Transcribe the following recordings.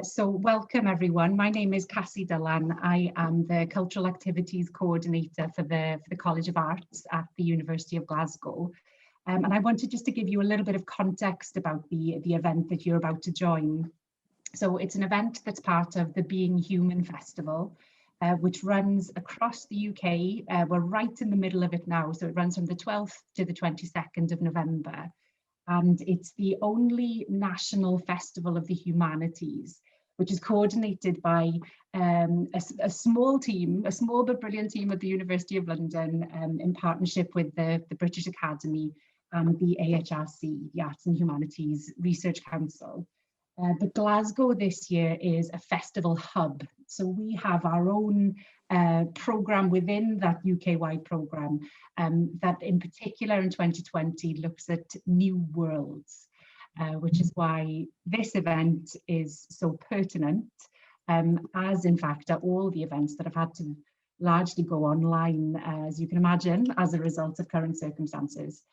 So welcome everyone. My name is Cassie Dillon. I am the Cultural Activities Coordinator for the College of Arts at the University of Glasgow. And I wanted just to give you a little bit of context about the event that you're about to join. So it's an event that's part of the Being Human Festival, which runs across the UK. We're right in the middle of it now, so it runs from the 12th to the 22nd of November. And it's the only national festival of the humanities, which is coordinated by a small team, a small but brilliant team at the University of London, in partnership with the British Academy and the AHRC, the Arts and Humanities Research Council. But Glasgow this year is a festival hub. So we have our own programme within that UK-wide programme that in particular in 2020 looks at new worlds, which is why this event is so pertinent, as in fact are all the events that have had to largely go online, as you can imagine, as a result of current circumstances.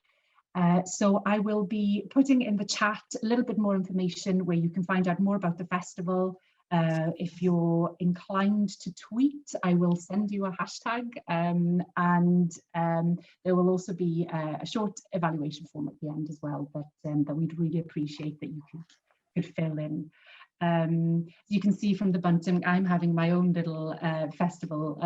So I will be putting in the chat a little bit more information where you can find out more about the festival. If you're inclined to tweet, I will send you a hashtag, and there will also be a short evaluation form at the end as well that we'd really appreciate that you could fill in. You can see from the bunting, I'm having my own little festival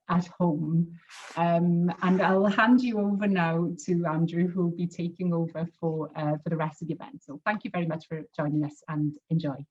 at home, and I'll hand you over now to Andrew, who will be taking over for the rest of the event. So thank you very much for joining us and enjoy.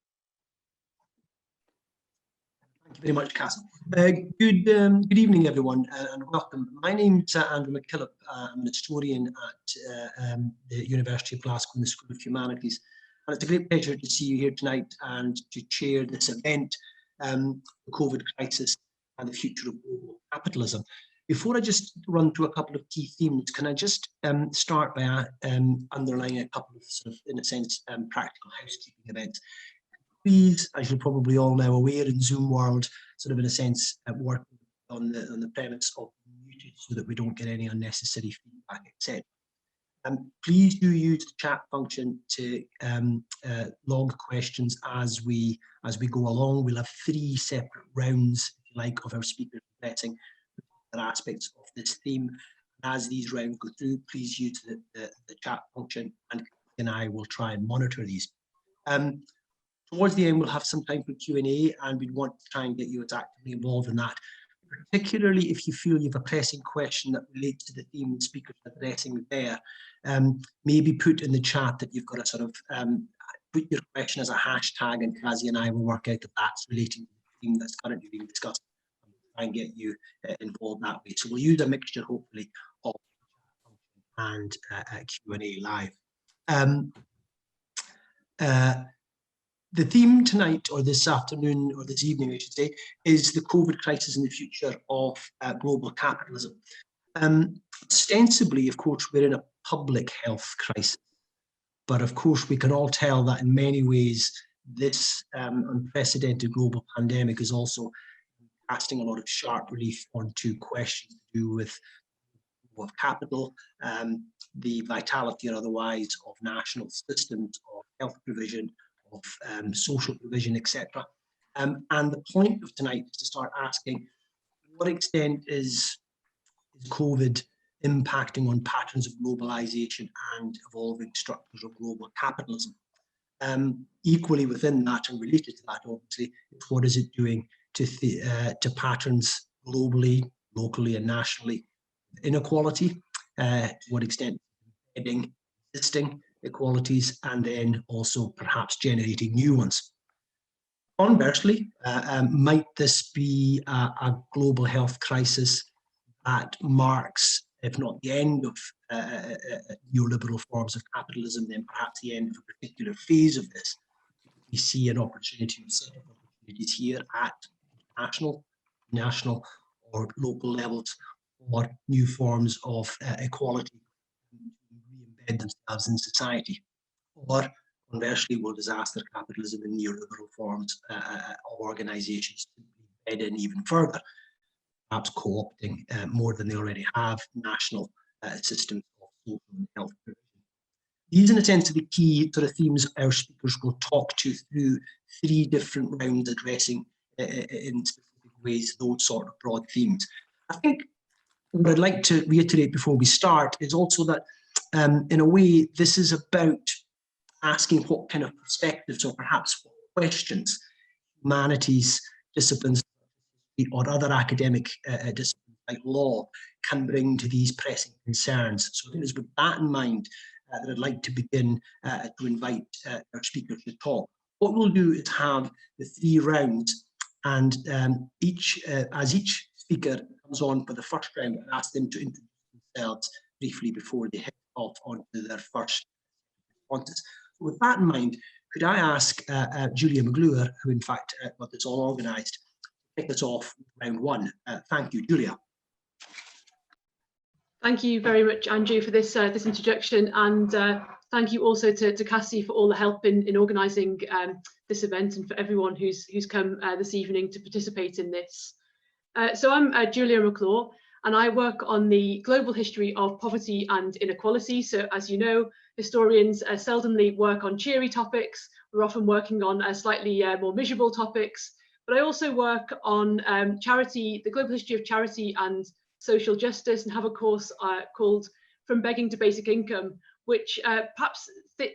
Thank you very much, Cass. Good evening, everyone, and welcome. My name's Andrew Mackillop. I'm an historian at the University of Glasgow in the School of Humanities. And it's a great pleasure to see you here tonight and to chair this event, the COVID crisis and the future of global capitalism. Before I just run through a couple of key themes, can I just start by underlining a couple of sort of, in a sense, practical housekeeping events. Please, as you're probably all now aware, in Zoom world, sort of in a sense, working on the premise of muted so that we don't get any unnecessary feedback, etc. Please do use the chat function to log questions as we go along. We'll have 3 separate rounds, if you like, of our speakers addressing other aspects of this theme. As these rounds go through, please use the chat function, and I will try and monitor these. Towards the end, we'll have some time for Q&A, and we'd want to try and get you as actively involved in that, particularly if you feel you have a pressing question that relates to the theme the speakers are addressing there. Maybe put in the chat that you've got to sort of put your question as a hashtag, and Kazi and I will work out that that's relating to the theme that's currently being discussed and try and get you involved that way. So we'll use a mixture, hopefully, of and Q&A live. The theme tonight, or this afternoon, or this evening, I should say, is the COVID crisis and the future of global capitalism. Ostensibly, of course, we're in a public health crisis, but of course, we can all tell that in many ways, this unprecedented global pandemic is also casting a lot of sharp relief onto questions to do with capital, the vitality or otherwise of national systems of health provision, of social provision, etc. And the point of tonight is to start asking, to what extent is COVID impacting on patterns of globalisation and evolving structures of global capitalism? Equally within that and related to that, obviously, is what is it doing to patterns globally, locally and nationally? Inequality, to what extent embedding existing inequalities, and then also perhaps generating new ones. Conversely, might this be a global health crisis that marks, if not the end of neoliberal forms of capitalism, then perhaps the end of a particular phase of this? We see an opportunity, a set of opportunities here at national or local levels for new forms of equality embed themselves in society, or conversely, will disaster capitalism and neoliberal forms of organisations embed in even further, perhaps co-opting more than they already have national systems of social and health provision? These, in a sense, are the key sort of themes our speakers will talk to through 3 different rounds, addressing in specific ways those sort of broad themes. I think what I'd like to reiterate before we start is also that, in a way, this is about asking what kind of perspectives or perhaps what questions humanities disciplines or other academic disciplines like law can bring to these pressing concerns. So I think it's with that in mind that I'd like to begin to invite our speakers to talk. What we'll do is have the 3 rounds, and as each speaker comes on for the first round, and ask them to introduce themselves briefly before they head off onto their first responses. So with that in mind, could I ask Julia McLeod, who in fact got this all organised, to kick us off round 1. Thank you, Julia. Thank you very much, Andrew, for this this introduction, and thank you also to Cassie for all the help in organising this event, and for everyone who's come this evening to participate in this. So I'm Julia MacLeod, and I work on the global history of poverty and inequality. So as you know, historians seldomly work on cheery topics. We're often working on slightly more miserable topics. But I also work on charity, the global history of charity and social justice, and have a course called From Begging to Basic Income, which perhaps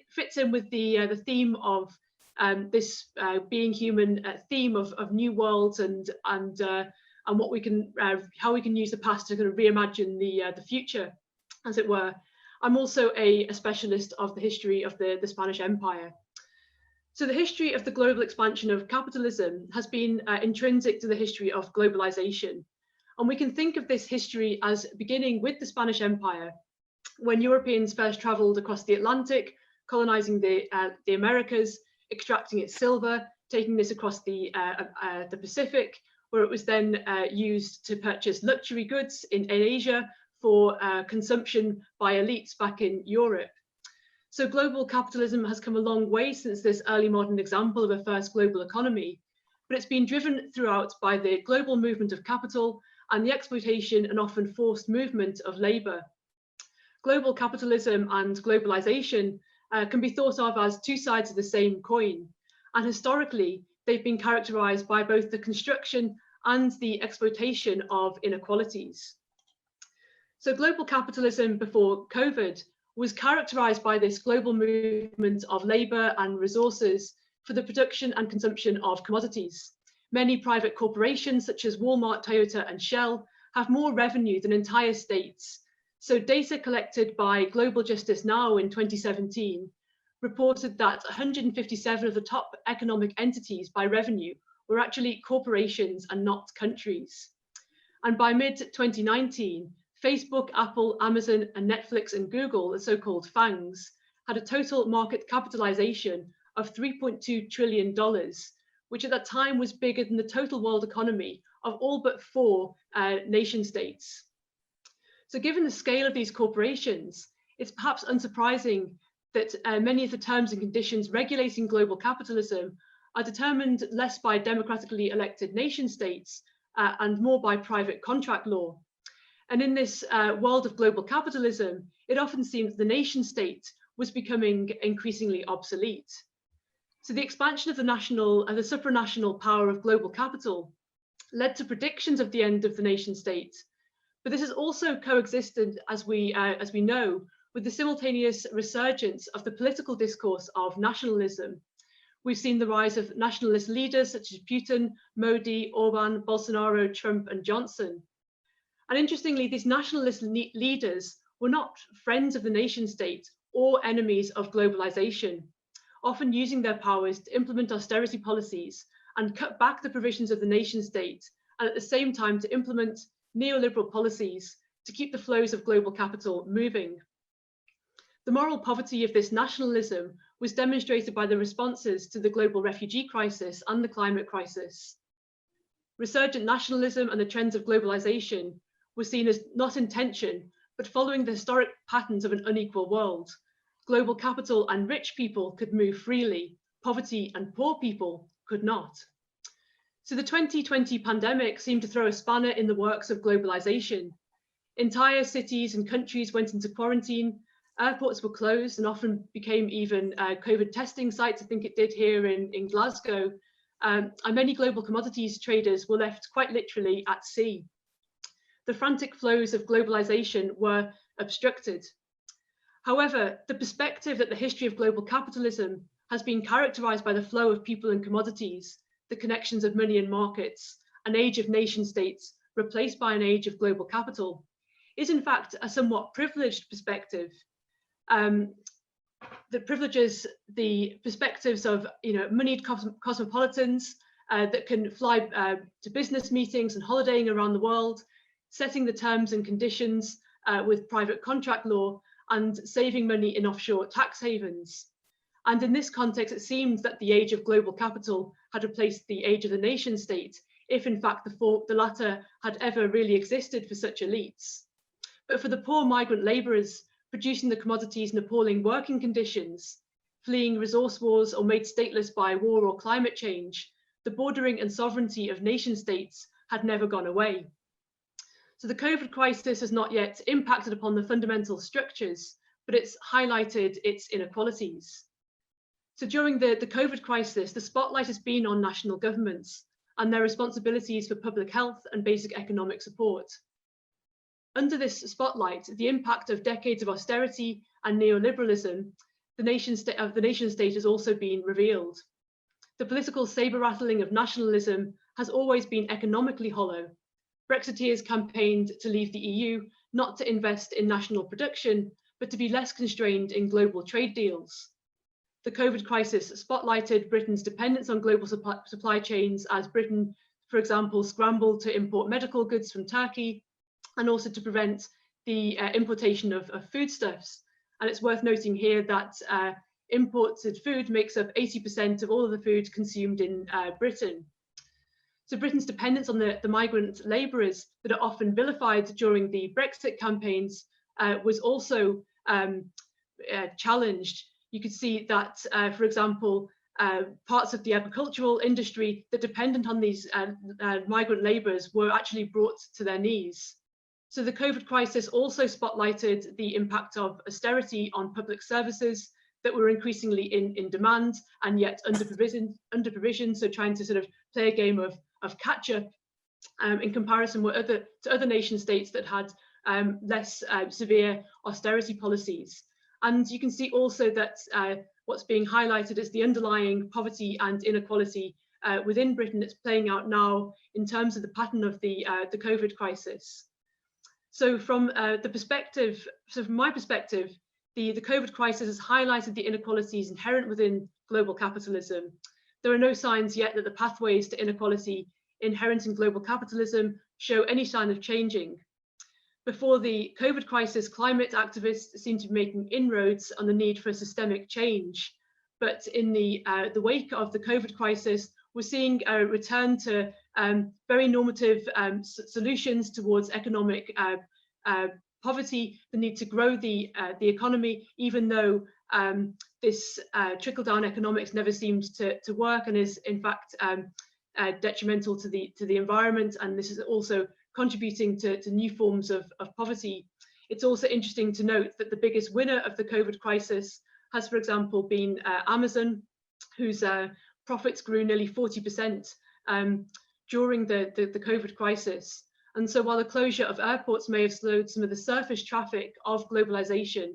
fits in with the theme of this being human theme of new worlds and what we can how we can use the past to kind of reimagine the future, as it were. I'm also a specialist of the history of the Spanish Empire. So the history of the global expansion of capitalism has been intrinsic to the history of globalisation. And we can think of this history as beginning with the Spanish Empire, when Europeans first travelled across the Atlantic, colonising the Americas, extracting its silver, taking this across the Pacific, where it was then used to purchase luxury goods in Asia for consumption by elites back in Europe. So global capitalism has come a long way since this early modern example of a first global economy, but it's been driven throughout by the global movement of capital and the exploitation and often forced movement of labour. Global capitalism and globalisation can be thought of as 2 sides of the same coin, and historically they've been characterised by both the construction and the exploitation of inequalities. So global capitalism before COVID was characterised by this global movement of labour and resources for the production and consumption of commodities. Many private corporations such as Walmart, Toyota and Shell have more revenue than entire states. So data collected by Global Justice Now in 2017 reported that 157 of the top economic entities by revenue were actually corporations and not countries. And by mid-2019, Facebook, Apple, Amazon and Netflix and Google, the so-called FANGs, had a total market capitalization of $3.2 trillion, which at that time was bigger than the total world economy of all but 4 nation states. So given the scale of these corporations, it's perhaps unsurprising that many of the terms and conditions regulating global capitalism are determined less by democratically elected nation states and more by private contract law. And in this world of global capitalism, it often seems the nation state was becoming increasingly obsolete. So the expansion of the national and the supranational power of global capital led to predictions of the end of the nation state. But this has also coexisted, as we know, with the simultaneous resurgence of the political discourse of nationalism. We've seen the rise of nationalist leaders such as Putin, Modi, Orban, Bolsonaro, Trump and Johnson. And interestingly, these nationalist leaders were not friends of the nation state or enemies of globalization, often using their powers to implement austerity policies and cut back the provisions of the nation state, and at the same time to implement neoliberal policies to keep the flows of global capital moving. The moral poverty of this nationalism was demonstrated by the responses to the global refugee crisis and the climate crisis. Resurgent nationalism and the trends of globalization were seen as not in tension, but following the historic patterns of an unequal world. Global capital and rich people could move freely, poverty and poor people could not. So the 2020 pandemic seemed to throw a spanner in the works of globalization. Entire cities and countries went into quarantine, Airports were closed and often became even COVID testing sites. I think it did here in Glasgow. And many global commodities traders were left quite literally at sea. The frantic flows of globalisation were obstructed. However, the perspective that the history of global capitalism has been characterised by the flow of people and commodities, the connections of money and markets, an age of nation states replaced by an age of global capital, is in fact a somewhat privileged perspective that privileges the perspectives of moneyed cosmopolitans that can fly to business meetings and holidaying around the world, setting the terms and conditions with private contract law and saving money in offshore tax havens. And in this context, it seems that the age of global capital had replaced the age of the nation state, if in fact the latter had ever really existed for such elites. But for the poor migrant labourers producing the commodities in appalling working conditions, fleeing resource wars or made stateless by war or climate change, the bordering and sovereignty of nation states had never gone away. So the COVID crisis has not yet impacted upon the fundamental structures, but it's highlighted its inequalities. So during the COVID crisis, the spotlight has been on national governments and their responsibilities for public health and basic economic support. Under this spotlight, the impact of decades of austerity and neoliberalism, the nation state has also been revealed. The political saber-rattling of nationalism has always been economically hollow. Brexiteers campaigned to leave the EU, not to invest in national production, but to be less constrained in global trade deals. The COVID crisis spotlighted Britain's dependence on global supply chains as Britain, for example, scrambled to import medical goods from Turkey and also to prevent the importation of foodstuffs. And it's worth noting here that imported food makes up 80% of all of the food consumed in Britain. So Britain's dependence on the migrant labourers that are often vilified during the Brexit campaigns was also challenged. You could see that, for example, parts of the agricultural industry that dependent on these migrant labourers were actually brought to their knees. So the COVID crisis also spotlighted the impact of austerity on public services that were increasingly in demand and yet under provision, so trying to sort of play a game of catch up in comparison with other nation states that had less severe austerity policies. And you can see also that what's being highlighted is the underlying poverty and inequality within Britain that's playing out now in terms of the pattern of the COVID crisis. So from the perspective, from my perspective, the COVID crisis has highlighted the inequalities inherent within global capitalism. There are no signs yet that the pathways to inequality inherent in global capitalism show any sign of changing. Before the COVID crisis, climate activists seem to be making inroads on the need for systemic change. But in the wake of the COVID crisis, we're seeing a return to very normative solutions towards economic poverty, the need to grow the economy, even though this trickle-down economics never seemed to work and is in fact detrimental to the environment, and this is also contributing to new forms of poverty. It's also interesting to note that the biggest winner of the COVID crisis has, for example, been Amazon, whose profits grew nearly 40% during the COVID crisis. And so while the closure of airports may have slowed some of the surface traffic of globalization,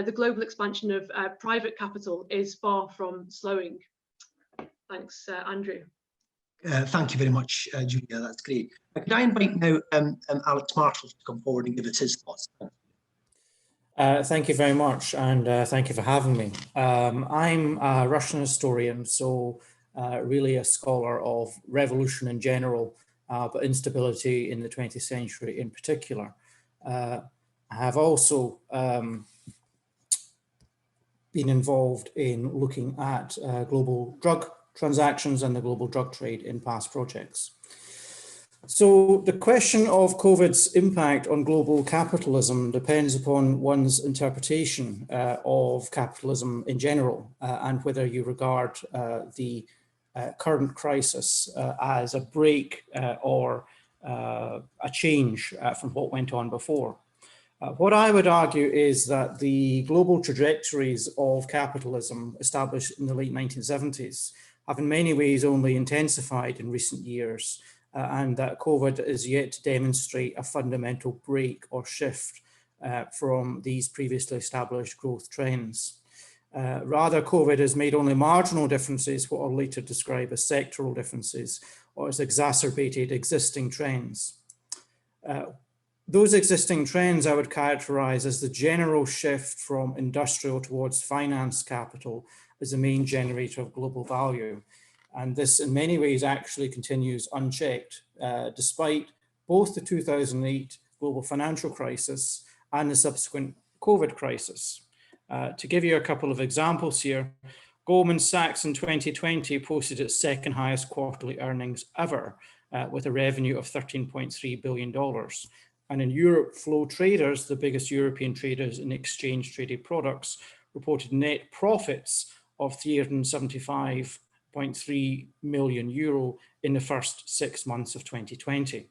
the global expansion of private capital is far from slowing. Thanks, Andrew. Thank you very much, Julia. That's great. Could I invite now Alex Marshall to come forward and give us his thoughts? Thank you very much, and thank you for having me. I'm a Russian historian, so really a scholar of revolution in general, but instability in the 20th century in particular. I have also been involved in looking at global drug transactions and the global drug trade in past projects. So the question of COVID's impact on global capitalism depends upon one's interpretation of capitalism in general, and whether you regard the current crisis as a break or a change from what went on before. What I would argue is that the global trajectories of capitalism established in the late 1970s have in many ways only intensified in recent years, and that COVID is yet to demonstrate a fundamental break or shift from these previously established growth trends. Rather, COVID has made only marginal differences, what I'll later describe as sectoral differences, or has exacerbated existing trends. Those existing trends I would characterize as the general shift from industrial towards finance capital as the main generator of global value. And this in many ways actually continues unchecked, despite both the 2008 global financial crisis and the subsequent COVID crisis. To give you a couple of examples here, Goldman Sachs in 2020 posted its second highest quarterly earnings ever, with a revenue of $13.3 billion. And in Europe, Flow Traders, the biggest European traders in exchange traded products, reported net profits of €375.3 million in the first 6 months of 2020.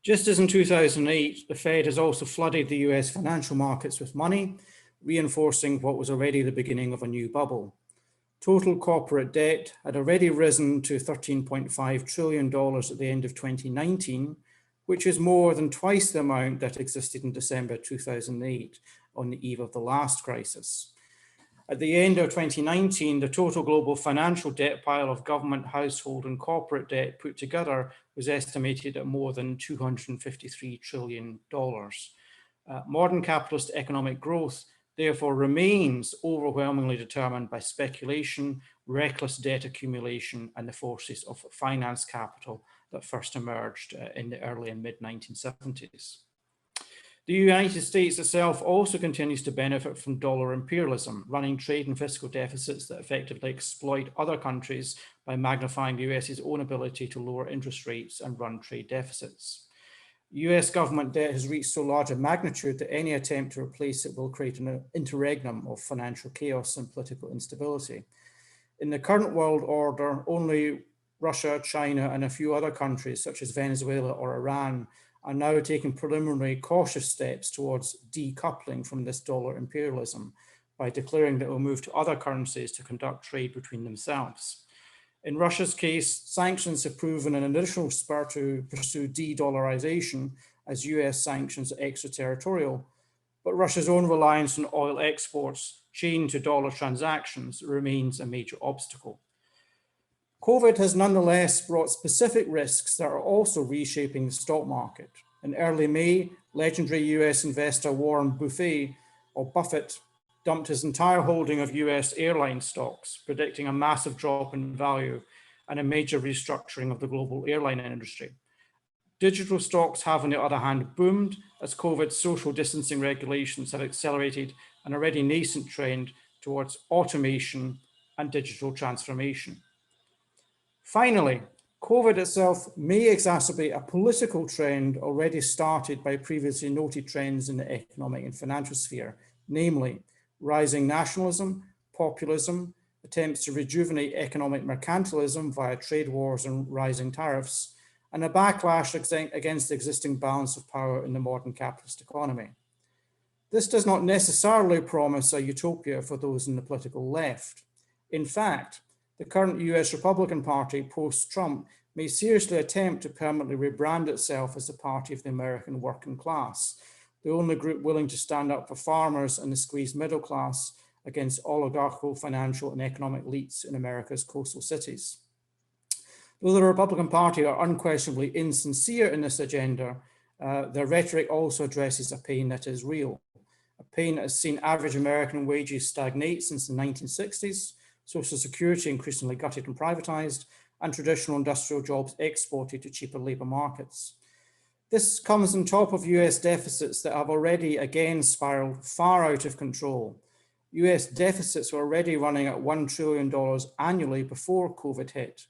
Just as in 2008, the Fed has also flooded the US financial markets with money, reinforcing what was already the beginning of a new bubble. Total corporate debt had already risen to $13.5 trillion at the end of 2019, which is more than twice the amount that existed in December 2008 on the eve of the last crisis. At the end of 2019, the total global financial debt pile of government, household and corporate debt put together was estimated at more than $253 trillion. Modern capitalist economic growth therefore remains overwhelmingly determined by speculation, reckless debt accumulation, and the forces of finance capital that first emerged in the early and mid-1970s. The United States itself also continues to benefit from dollar imperialism, running trade and fiscal deficits that effectively exploit other countries by magnifying the US's own ability to lower interest rates and run trade deficits. US government debt has reached so large a magnitude that any attempt to replace it will create an interregnum of financial chaos and political instability. In the current world order, only Russia, China, and a few other countries such as Venezuela or Iran are now taking preliminary cautious steps towards decoupling from this dollar imperialism by declaring that it will move to other currencies to conduct trade between themselves. In Russia's case, sanctions have proven an additional spur to pursue de-dollarization as US sanctions are extraterritorial, but Russia's own reliance on oil exports chained to dollar transactions remains a major obstacle. COVID has nonetheless brought specific risks that are also reshaping the stock market. In early May, legendary US investor Warren Buffett dumped his entire holding of US airline stocks, predicting a massive drop in value and a major restructuring of the global airline industry. Digital stocks have, on the other hand, boomed as COVID's social distancing regulations have accelerated an already nascent trend towards automation and digital transformation. Finally, COVID itself may exacerbate a political trend already started by previously noted trends in the economic and financial sphere, namely rising nationalism, populism, attempts to rejuvenate economic mercantilism via trade wars and rising tariffs, and a backlash against the existing balance of power in the modern capitalist economy. This does not necessarily promise a utopia for those in the political left. In fact, the current US Republican Party, post-Trump, may seriously attempt to permanently rebrand itself as the party of the American working class, the only group willing to stand up for farmers and the squeezed middle class against oligarchical financial and economic elites in America's coastal cities. Though the Republican Party are unquestionably insincere in this agenda, their rhetoric also addresses a pain that is real, a pain that has seen average American wages stagnate since the 1960s, Social Security increasingly gutted and privatized, and traditional industrial jobs exported to cheaper labor markets. This comes on top of US deficits that have already again spiraled far out of control. US deficits were already running at $1 trillion annually before COVID hit,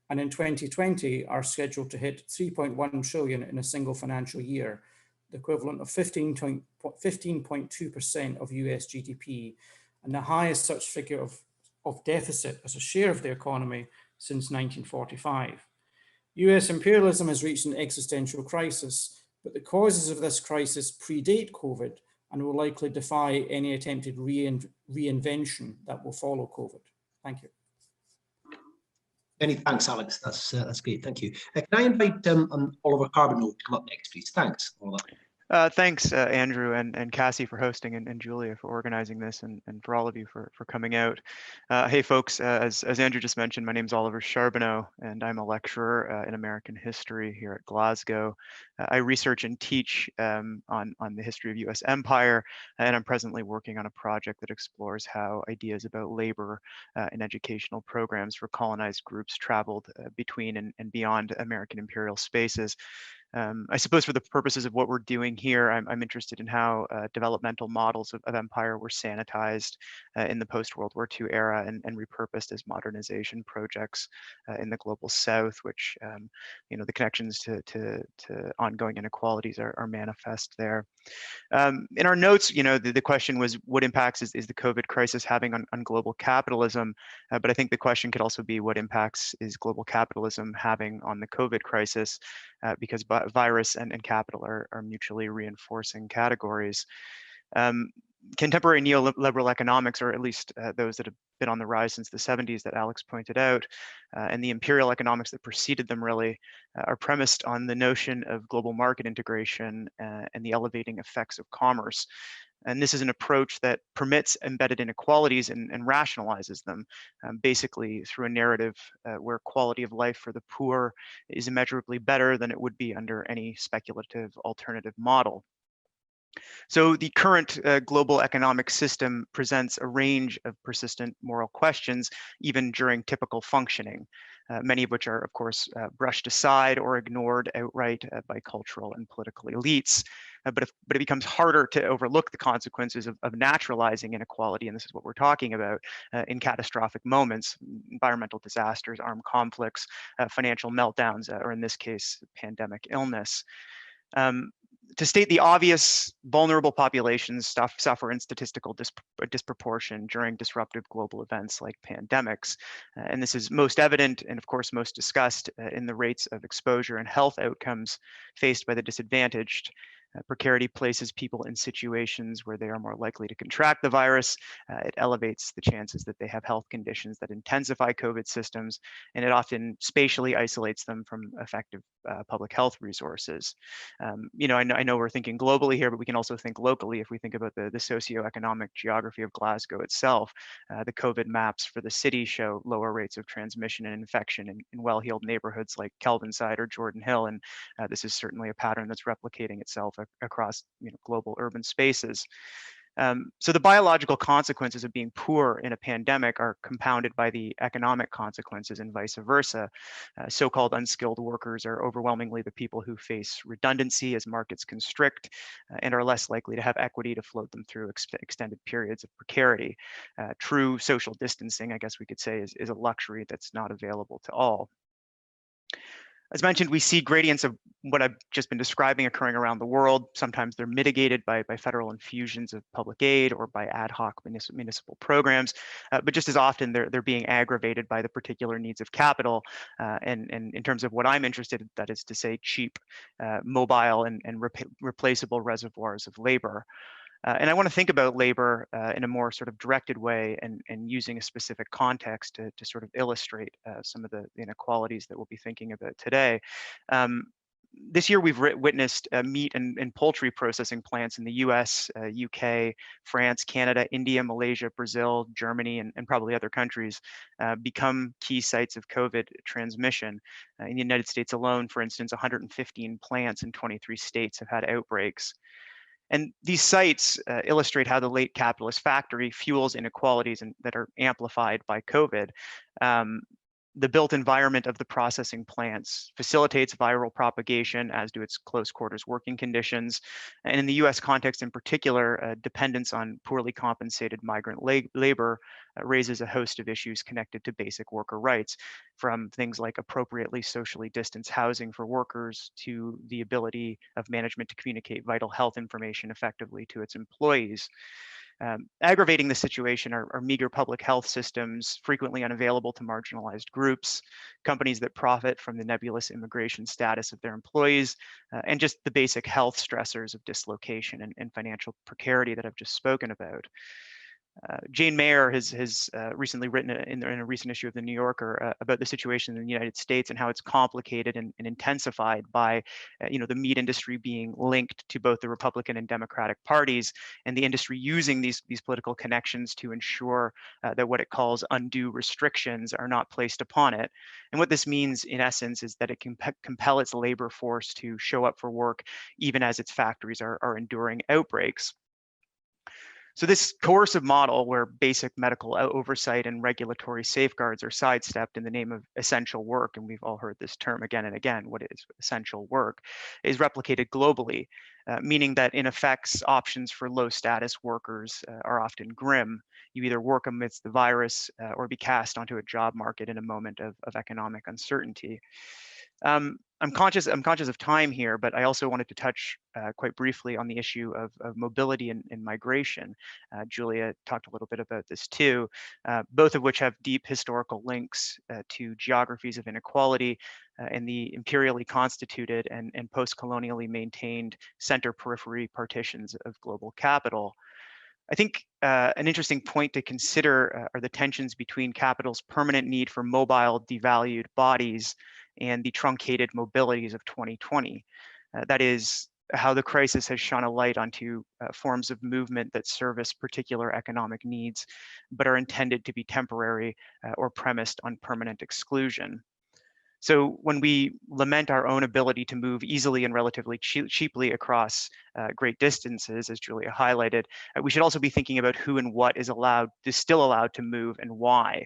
and in 2020 are scheduled to hit 3.1 trillion in a single financial year, the equivalent of 15.2% of US GDP, and the highest such figure of deficit as a share of the economy since 1945. US imperialism has reached an existential crisis, but the causes of this crisis predate COVID and will likely defy any attempted reinvention that will follow COVID. Thank you. Many thanks, Alex. That's great. Thank you. Can I invite Oliver Charbonneau to come up next, please? Thanks, Oliver. Thanks, Andrew and Cassie for hosting, and Julia for organizing this, and for all of you for coming out. Hey, folks, as Andrew just mentioned, my name is Oliver Charbonneau, and I'm a lecturer in American history here at Glasgow. I research and teach on the history of US empire, and I'm presently working on a project that explores how ideas about labor and educational programs for colonized groups traveled between and beyond American imperial spaces. I suppose for the purposes of what we're doing here, I'm interested in how developmental models of empire were sanitized in the post-World War II era and repurposed as modernization projects in the global South, which, you know, the connections to ongoing inequalities are manifest there. In our notes, you know, the question was, what impacts is the COVID crisis having on global capitalism? But I think the question could also be, what impacts is global capitalism having on the COVID crisis? Because virus and capital are mutually reinforcing categories. Contemporary neoliberal economics, or at least those that have been on the rise since the 70s that Alex pointed out, and the imperial economics that preceded them really are premised on the notion of global market integration and the elevating effects of commerce. And this is an approach that permits embedded inequalities and rationalizes them, basically through a narrative where quality of life for the poor is immeasurably better than it would be under any speculative alternative model. So the current global economic system presents a range of persistent moral questions, even during typical functioning, many of which are, of course, brushed aside or ignored outright by cultural and political elites. But it becomes harder to overlook the consequences of naturalizing inequality, and this is what we're talking about, in catastrophic moments: environmental disasters, armed conflicts, financial meltdowns, or in this case, pandemic illness. To state the obvious, vulnerable populations suffer in statistical disproportion during disruptive global events like pandemics. And this is most evident and, of course, most discussed in the rates of exposure and health outcomes faced by the disadvantaged. Precarity places people in situations where they are more likely to contract the virus. It elevates the chances that they have health conditions that intensify COVID systems, and it often spatially isolates them from effective public health resources. You know, I know we're thinking globally here, but we can also think locally if we think about the socioeconomic geography of Glasgow itself. The COVID maps for the city show lower rates of transmission and infection in well-heeled neighborhoods like Kelvinside or Jordan Hill, and this is certainly a pattern that's replicating itself across, you know, global urban spaces. So the biological consequences of being poor in a pandemic are compounded by the economic consequences and vice versa. So-called unskilled workers are overwhelmingly the people who face redundancy as markets constrict and are less likely to have equity to float them through extended periods of precarity. True social distancing, I guess we could say, is a luxury that's not available to all. As mentioned, we see gradients of what I've just been describing occurring around the world. Sometimes they're mitigated by federal infusions of public aid or by ad hoc municipal programs, but just as often they're being aggravated by the particular needs of capital. And in terms of what I'm interested in, that is to say, cheap, mobile, and replaceable reservoirs of labor. And I want to think about labor in a more sort of directed way and using a specific context to sort of illustrate some of the inequalities that we'll be thinking about today. This year, we've witnessed meat and poultry processing plants in the US, UK, France, Canada, India, Malaysia, Brazil, Germany, and probably other countries become key sites of COVID transmission. In the United States alone, for instance, 115 plants in 23 states have had outbreaks. And these sites illustrate how the late capitalist factory fuels inequalities that are amplified by COVID. The built environment of the processing plants facilitates viral propagation, as do its close quarters working conditions. And in the US context in particular, dependence on poorly compensated migrant labor raises a host of issues connected to basic worker rights, from things like appropriately socially distanced housing for workers to the ability of management to communicate vital health information effectively to its employees. Aggravating the situation are meager public health systems, frequently unavailable to marginalized groups, companies that profit from the nebulous immigration status of their employees, and just the basic health stressors of dislocation and financial precarity that I've just spoken about. Jane Mayer has recently written in a recent issue of the New Yorker about the situation in the United States and how it's complicated and intensified by the meat industry being linked to both the Republican and Democratic parties, and the industry using these political connections to ensure that what it calls undue restrictions are not placed upon it. And what this means in essence is that it can compel its labor force to show up for work even as its factories are enduring outbreaks. So this coercive model, where basic medical oversight and regulatory safeguards are sidestepped in the name of essential work, and we've all heard this term again and again, what is essential work, is replicated globally, meaning that in effect, options for low status workers are often grim. You either work amidst the virus or be cast onto a job market in a moment of economic uncertainty. I'm conscious of time here, but I also wanted to touch quite briefly on the issue of mobility and migration. Julia talked a little bit about this too, both of which have deep historical links to geographies of inequality and the imperially constituted and post-colonially maintained center-periphery partitions of global capital. I think an interesting point to consider are the tensions between capital's permanent need for mobile, devalued bodies and the truncated mobilities of 2020. That is how the crisis has shone a light onto forms of movement that service particular economic needs, but are intended to be temporary or premised on permanent exclusion. So when we lament our own ability to move easily and relatively cheaply across great distances, as Julia highlighted, we should also be thinking about who and what is still allowed to move and why.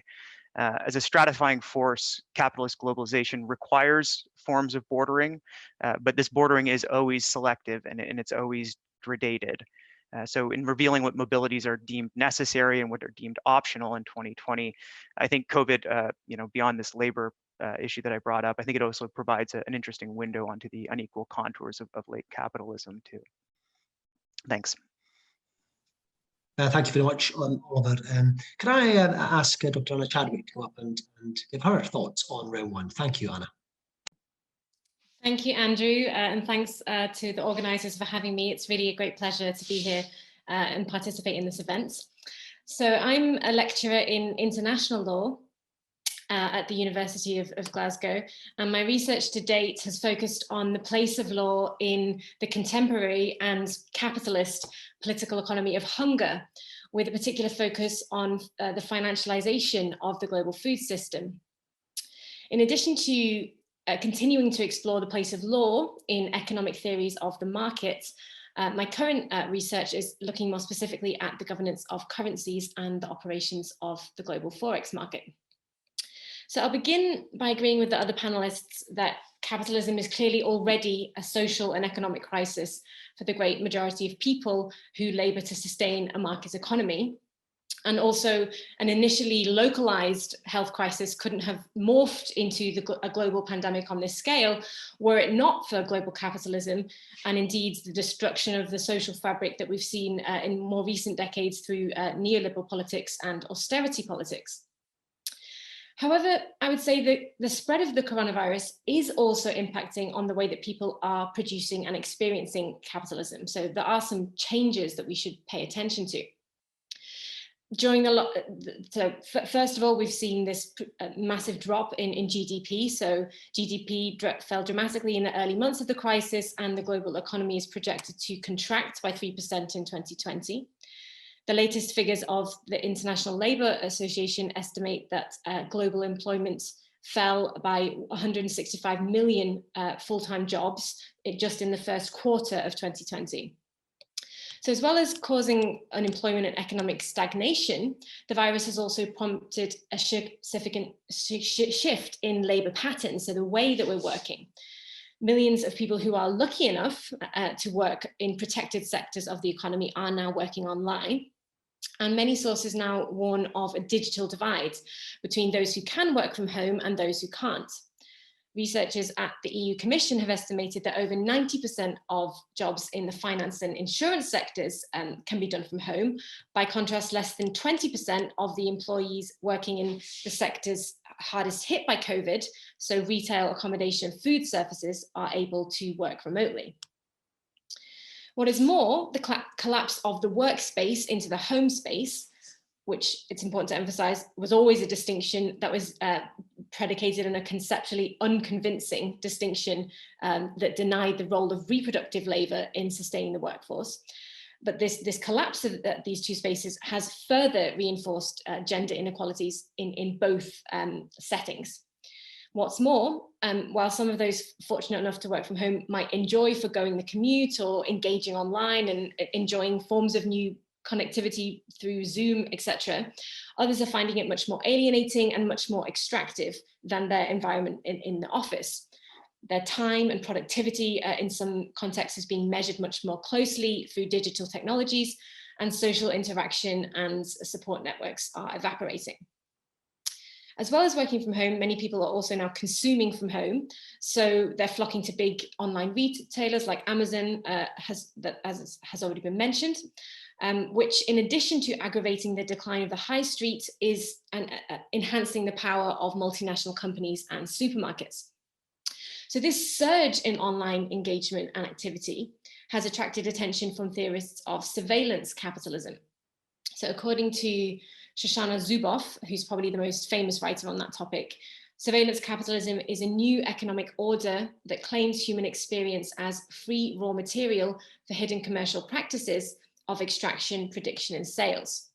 As a stratifying force, capitalist globalization requires forms of bordering, but this bordering is always selective and it's always gradated. So in revealing what mobilities are deemed necessary and what are deemed optional in 2020, I think COVID, beyond this labor issue that I brought up, I think it also provides an interesting window onto the unequal contours of late capitalism too. Thanks. Thank you very much, Oliver. Can I ask Dr. Anna Chadwick to come up and give her thoughts on round one? Thank you, Anna. Thank you, Andrew, and thanks to the organisers for having me. It's really a great pleasure to be here and participate in this event. So I'm a lecturer in international law at the University of Glasgow, and my research to date has focused on the place of law in the contemporary and capitalist political economy of hunger, with a particular focus on the financialization of the global food system. In addition to continuing to explore the place of law in economic theories of the market, my current research is looking more specifically at the governance of currencies and the operations of the global forex market. So I'll begin by agreeing with the other panelists that capitalism is clearly already a social and economic crisis for the great majority of people who labour to sustain a market economy. And also an initially localized health crisis couldn't have morphed into a global pandemic on this scale were it not for global capitalism and indeed the destruction of the social fabric that we've seen in more recent decades through neoliberal politics and austerity politics. However, I would say that the spread of the coronavirus is also impacting on the way that people are producing and experiencing capitalism. So there are some changes that we should pay attention to. First of all, we've seen this massive drop in GDP. So GDP fell dramatically in the early months of the crisis, and the global economy is projected to contract by 3% in 2020. The latest figures of the International Labour Association estimate that global employment fell by 165 million full-time jobs just in the first quarter of 2020. So as well as causing unemployment and economic stagnation, the virus has also prompted a significant shift in labour patterns, so the way that we're working. Millions of people who are lucky enough to work in protected sectors of the economy are now working online. And many sources now warn of a digital divide between those who can work from home and those who can't. researchers at the EU Commission have estimated that over 90% of jobs in the finance and insurance sectors can be done from home. By contrast, less than 20% of the employees working in the sectors hardest hit by COVID, so retail, accommodation, food services, are able to work remotely. What is more, the collapse of the workspace into the home space, which it's important to emphasize was always a distinction that was predicated on a conceptually unconvincing distinction that denied the role of reproductive labor in sustaining the workforce. But this collapse of these two spaces has further reinforced gender inequalities in both settings. What's more, while some of those fortunate enough to work from home might enjoy forgoing the commute or engaging online and enjoying forms of new connectivity through Zoom, etc., others are finding it much more alienating and much more extractive than their environment in the office. Their time and productivity in some contexts is being measured much more closely through digital technologies, and social interaction and support networks are evaporating. As well as working from home, many people are also now consuming from home. So they're flocking to big online retailers like Amazon, as has already been mentioned, which in addition to aggravating the decline of the high street is enhancing the power of multinational companies and supermarkets. So this surge in online engagement and activity has attracted attention from theorists of surveillance capitalism. So according to Shoshana Zuboff, who's probably the most famous writer on that topic, surveillance capitalism is a new economic order that claims human experience as free raw material for hidden commercial practices of extraction, prediction, and sales.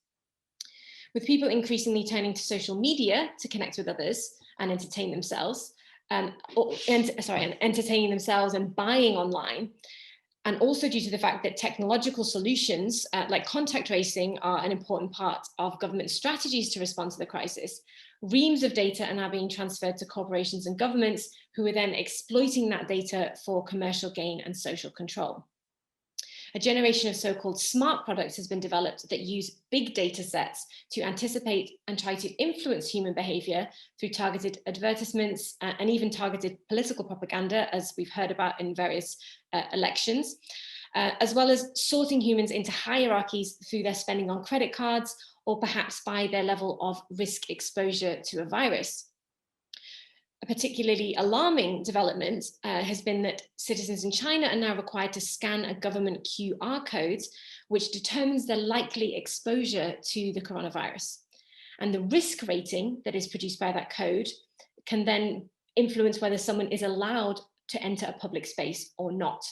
With people increasingly turning to social media to connect with others and entertain themselves, and entertaining themselves and buying online, and also due to the fact that technological solutions like contact tracing are an important part of government strategies to respond to the crisis, reams of data are now being transferred to corporations and governments who are then exploiting that data for commercial gain and social control. A generation of so-called smart products has been developed that use big data sets to anticipate and try to influence human behavior through targeted advertisements and even targeted political propaganda, as we've heard about in various elections, as well as sorting humans into hierarchies through their spending on credit cards or perhaps by their level of risk exposure to a virus. A particularly alarming development has been that citizens in China are now required to scan a government QR code, which determines their likely exposure to the coronavirus. And the risk rating that is produced by that code can then influence whether someone is allowed to enter a public space or not.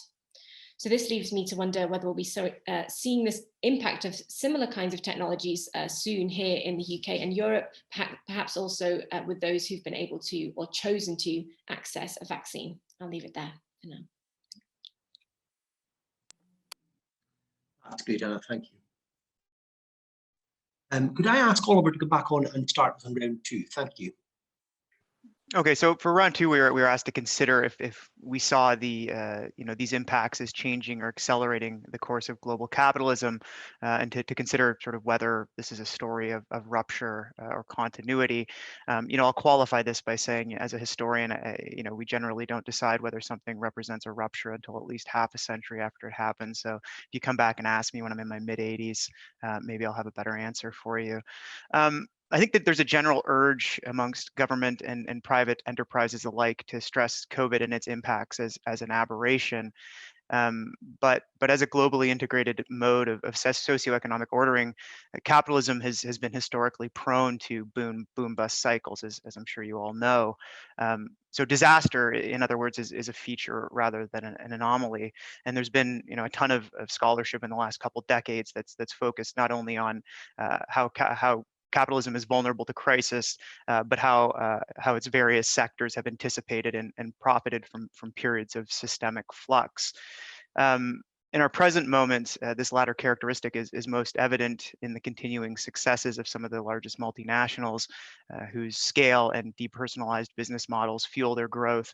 So this leaves me to wonder whether we'll be seeing this impact of similar kinds of technologies soon here in the UK and Europe, perhaps also with those who've been able to or chosen to access a vaccine. I'll leave it there for now. That's great, Anna, thank you. Could I ask Oliver to go back on and start on round two? Thank you. Okay, so for round two, we were asked to consider if we saw the these impacts as changing or accelerating the course of global capitalism, and to consider sort of whether this is a story of rupture or continuity. I'll qualify this by saying, as a historian, we generally don't decide whether something represents a rupture until at least half a century after it happens. So if you come back and ask me when I'm in my mid-80s, maybe I'll have a better answer for you. I think that there's a general urge amongst government and private enterprises alike to stress COVID and its impacts as an aberration. But as a globally integrated mode of socioeconomic ordering, capitalism has been historically prone to boom bust cycles, as I'm sure you all know. So disaster, in other words, is a feature rather than an anomaly. And there's been a ton of scholarship in the last couple decades that's focused not only on how capitalism is vulnerable to crisis, but how its various sectors have anticipated and profited from periods of systemic flux. In our present moment, this latter characteristic is most evident in the continuing successes of some of the largest multinationals, whose scale and depersonalized business models fuel their growth,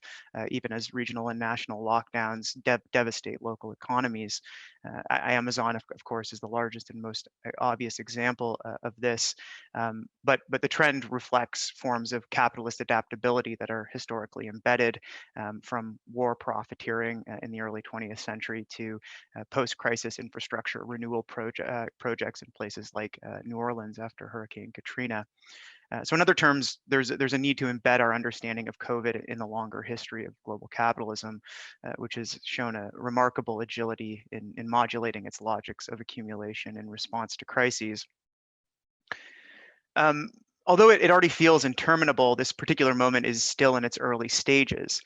even as regional and national lockdowns devastate local economies. Amazon, of course, is the largest and most obvious example of this, but the trend reflects forms of capitalist adaptability that are historically embedded, from war profiteering in the early 20th century to post-crisis infrastructure renewal projects in places like New Orleans after Hurricane Katrina. So in other terms, there's a need to embed our understanding of COVID in the longer history of global capitalism, which has shown a remarkable agility in modulating its logics of accumulation in response to crises. Although it already feels interminable, this particular moment is still in its early stages,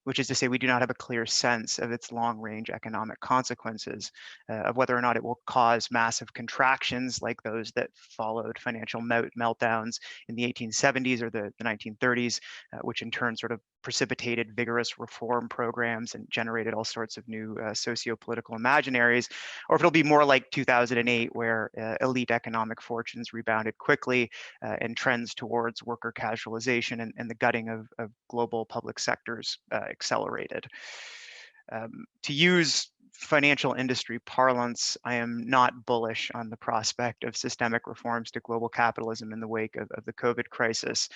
which is to say we do not have a clear sense of its long-range economic consequences, of whether or not it will cause massive contractions like those that followed financial meltdowns in the 1870s or the 1930s, which in turn sort of precipitated vigorous reform programs and generated all sorts of new socio-political imaginaries, or if it'll be more like 2008, where elite economic fortunes rebounded quickly, and trends towards worker casualization and the gutting of global public sectors accelerated. To use financial industry parlance, I am not bullish on the prospect of systemic reforms to global capitalism in the wake of the COVID crisis.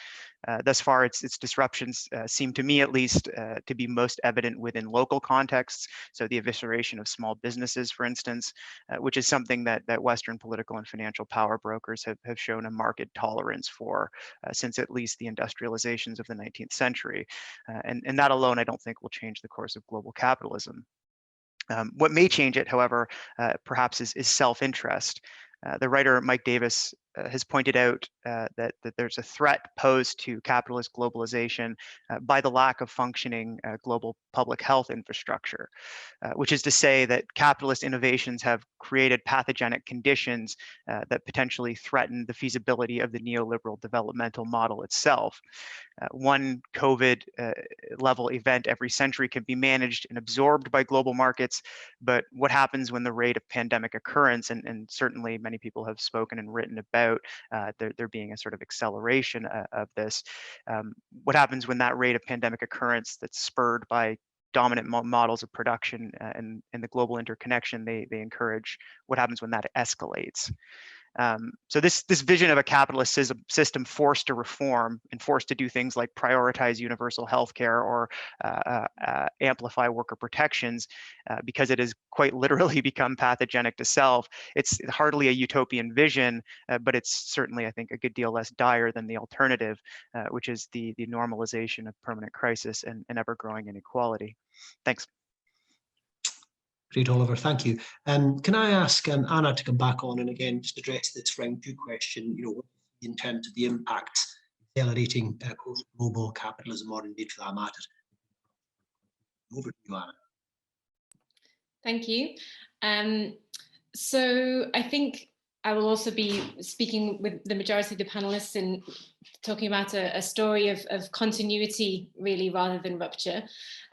Thus far, its disruptions seem to me at least to be most evident within local contexts. So the evisceration of small businesses, for instance, which is something that Western political and financial power brokers have shown a marked tolerance for since at least the industrializations of the 19th century. And that alone, I don't think will change the course of global capitalism. What may change it, however, perhaps is self-interest. The writer Mike Davis has pointed out that there's a threat posed to capitalist globalization by the lack of functioning global public health infrastructure, which is to say that capitalist innovations have created pathogenic conditions that potentially threaten the feasibility of the neoliberal developmental model itself. One COVID level event every century can be managed and absorbed by global markets, but what happens when the rate of pandemic occurrence, and certainly many people have spoken and written about there being a sort of acceleration of this, what happens when that rate of pandemic occurrence that's spurred by dominant models of production and the global interconnection they encourage, what happens when that escalates? So this vision of a capitalist system forced to reform and forced to do things like prioritize universal healthcare or amplify worker protections, because it has quite literally become pathogenic to self. It's hardly a utopian vision, but it's certainly, I think, a good deal less dire than the alternative, which is the normalization of permanent crisis and ever-growing inequality. Thanks. Great, Oliver, thank you. Can I ask Anna to come back on and again just address this round two question, in terms of the impact accelerating global capitalism, or indeed for that matter? Over to you, Anna. Thank you. So I think I will also be speaking with the majority of the panelists and talking about a story of continuity, really, rather than rupture.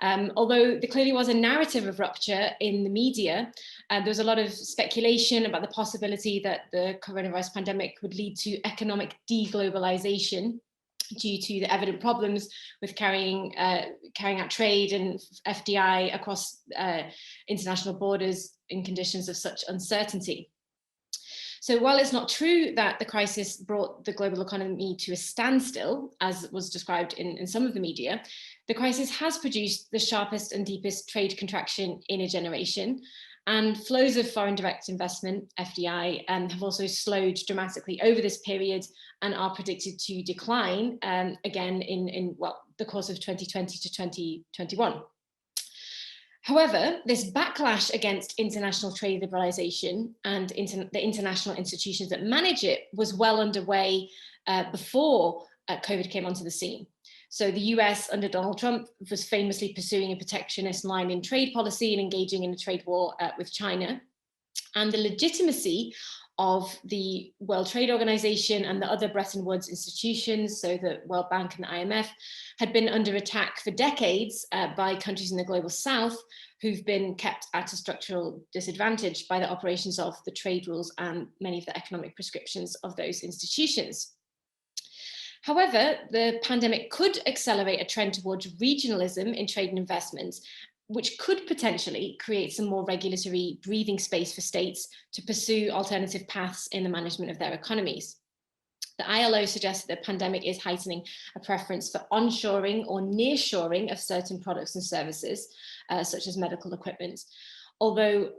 Although there clearly was a narrative of rupture in the media, there was a lot of speculation about the possibility that the coronavirus pandemic would lead to economic deglobalization due to the evident problems with carrying out trade and FDI across international borders in conditions of such uncertainty. So while it's not true that the crisis brought the global economy to a standstill, as was described in some of the media, the crisis has produced the sharpest and deepest trade contraction in a generation, and flows of foreign direct investment, FDI, have also slowed dramatically over this period and are predicted to decline again in the course of 2020 to 2021. However, this backlash against international trade liberalization and the international institutions that manage it was well underway before COVID came onto the scene. So the US under Donald Trump was famously pursuing a protectionist line in trade policy and engaging in a trade war with China. And the legitimacy of the World Trade Organization and the other Bretton Woods institutions, so the World Bank and the IMF, had been under attack for decades by countries in the global south who've been kept at a structural disadvantage by the operations of the trade rules and many of the economic prescriptions of those institutions. However, the pandemic could accelerate a trend towards regionalism in trade and investment, which could potentially create some more regulatory breathing space for states to pursue alternative paths in the management of their economies. The ILO suggests that the pandemic is heightening a preference for onshoring or nearshoring of certain products and services, such as medical equipment, although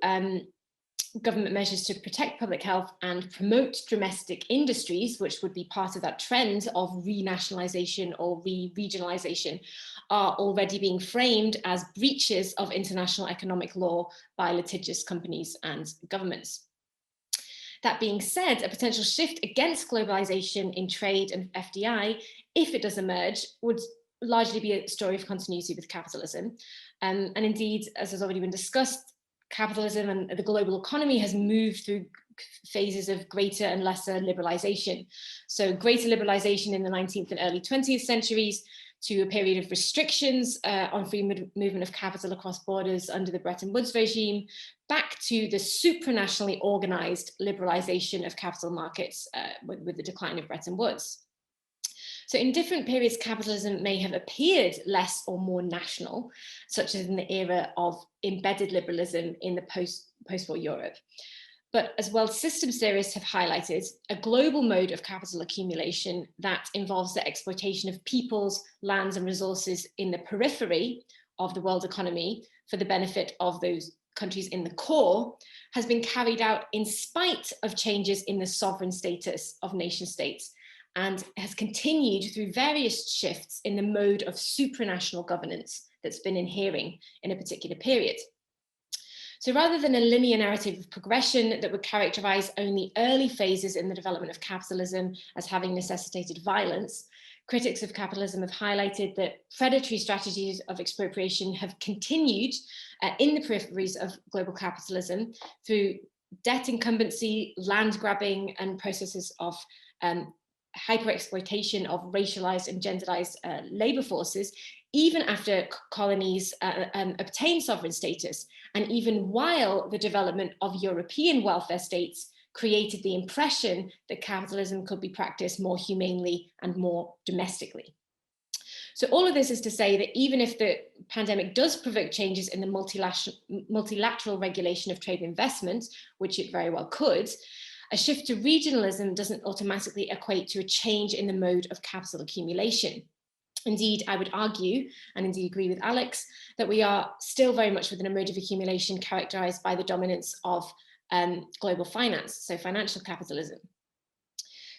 government measures to protect public health and promote domestic industries, which would be part of that trend of renationalization or re-regionalization, are already being framed as breaches of international economic law by litigious companies and governments. That being said, a potential shift against globalization in trade and FDI, if it does emerge, would largely be a story of continuity with capitalism. And indeed, as has already been discussed, capitalism and the global economy has moved through phases of greater and lesser liberalization. So greater liberalization in the 19th and early 20th centuries, to a period of restrictions on free movement of capital across borders under the Bretton Woods regime, back to the supranationally organized liberalization of capital markets with the decline of Bretton Woods. So in different periods, capitalism may have appeared less or more national, such as in the era of embedded liberalism in the post-war Europe. But as world systems theorists have highlighted, a global mode of capital accumulation that involves the exploitation of peoples, lands and resources in the periphery of the world economy for the benefit of those countries in the core has been carried out in spite of changes in the sovereign status of nation states, and has continued through various shifts in the mode of supranational governance that's been inhering in a particular period. So rather than a linear narrative of progression that would characterize only early phases in the development of capitalism as having necessitated violence, critics of capitalism have highlighted that predatory strategies of expropriation have continued in the peripheries of global capitalism through debt incumbency, land grabbing, and processes of hyper-exploitation of racialized and genderized labor forces, even after colonies obtained sovereign status, and even while the development of European welfare states created the impression that capitalism could be practiced more humanely and more domestically. So all of this is to say that even if the pandemic does provoke changes in the multilateral regulation of trade and investment, which it very well could, a shift to regionalism doesn't automatically equate to a change in the mode of capital accumulation. Indeed, I would argue, and indeed agree with Alex, that we are still very much within a mode of accumulation characterized by the dominance of global finance, so financial capitalism.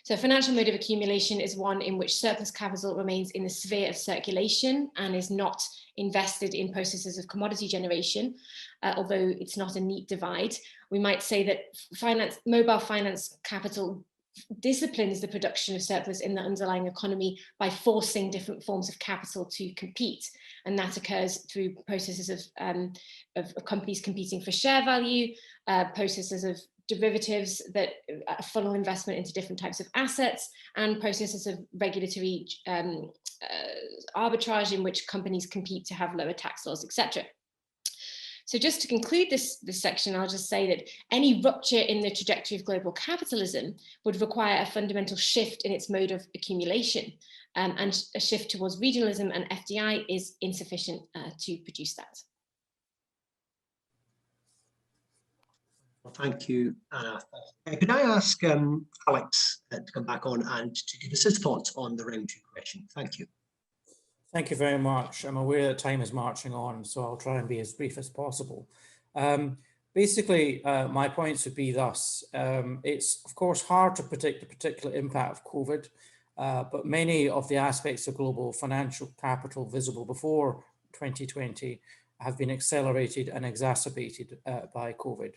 So financial mode of accumulation is one in which surplus capital remains in the sphere of circulation and is not invested in processes of commodity generation, although it's not a neat divide. We might say that mobile finance capital disciplines the production of surplus in the underlying economy by forcing different forms of capital to compete. And that occurs through processes of companies competing for share value, processes of derivatives that funnel investment into different types of assets, and processes of regulatory arbitrage in which companies compete to have lower tax laws, etc. So just to conclude this section, I'll just say that any rupture in the trajectory of global capitalism would require a fundamental shift in its mode of accumulation, and a shift towards regionalism and FDI is insufficient to produce that. Well, thank you, Anna. Could I ask Alex to come back on and to give us his thoughts on the round two question? Thank you. Thank you very much. I'm aware that time is marching on, so I'll try and be as brief as possible. Basically, my points would be thus. It's, of course, hard to predict the particular impact of COVID, but many of the aspects of global financial capital visible before 2020 have been accelerated and exacerbated by COVID.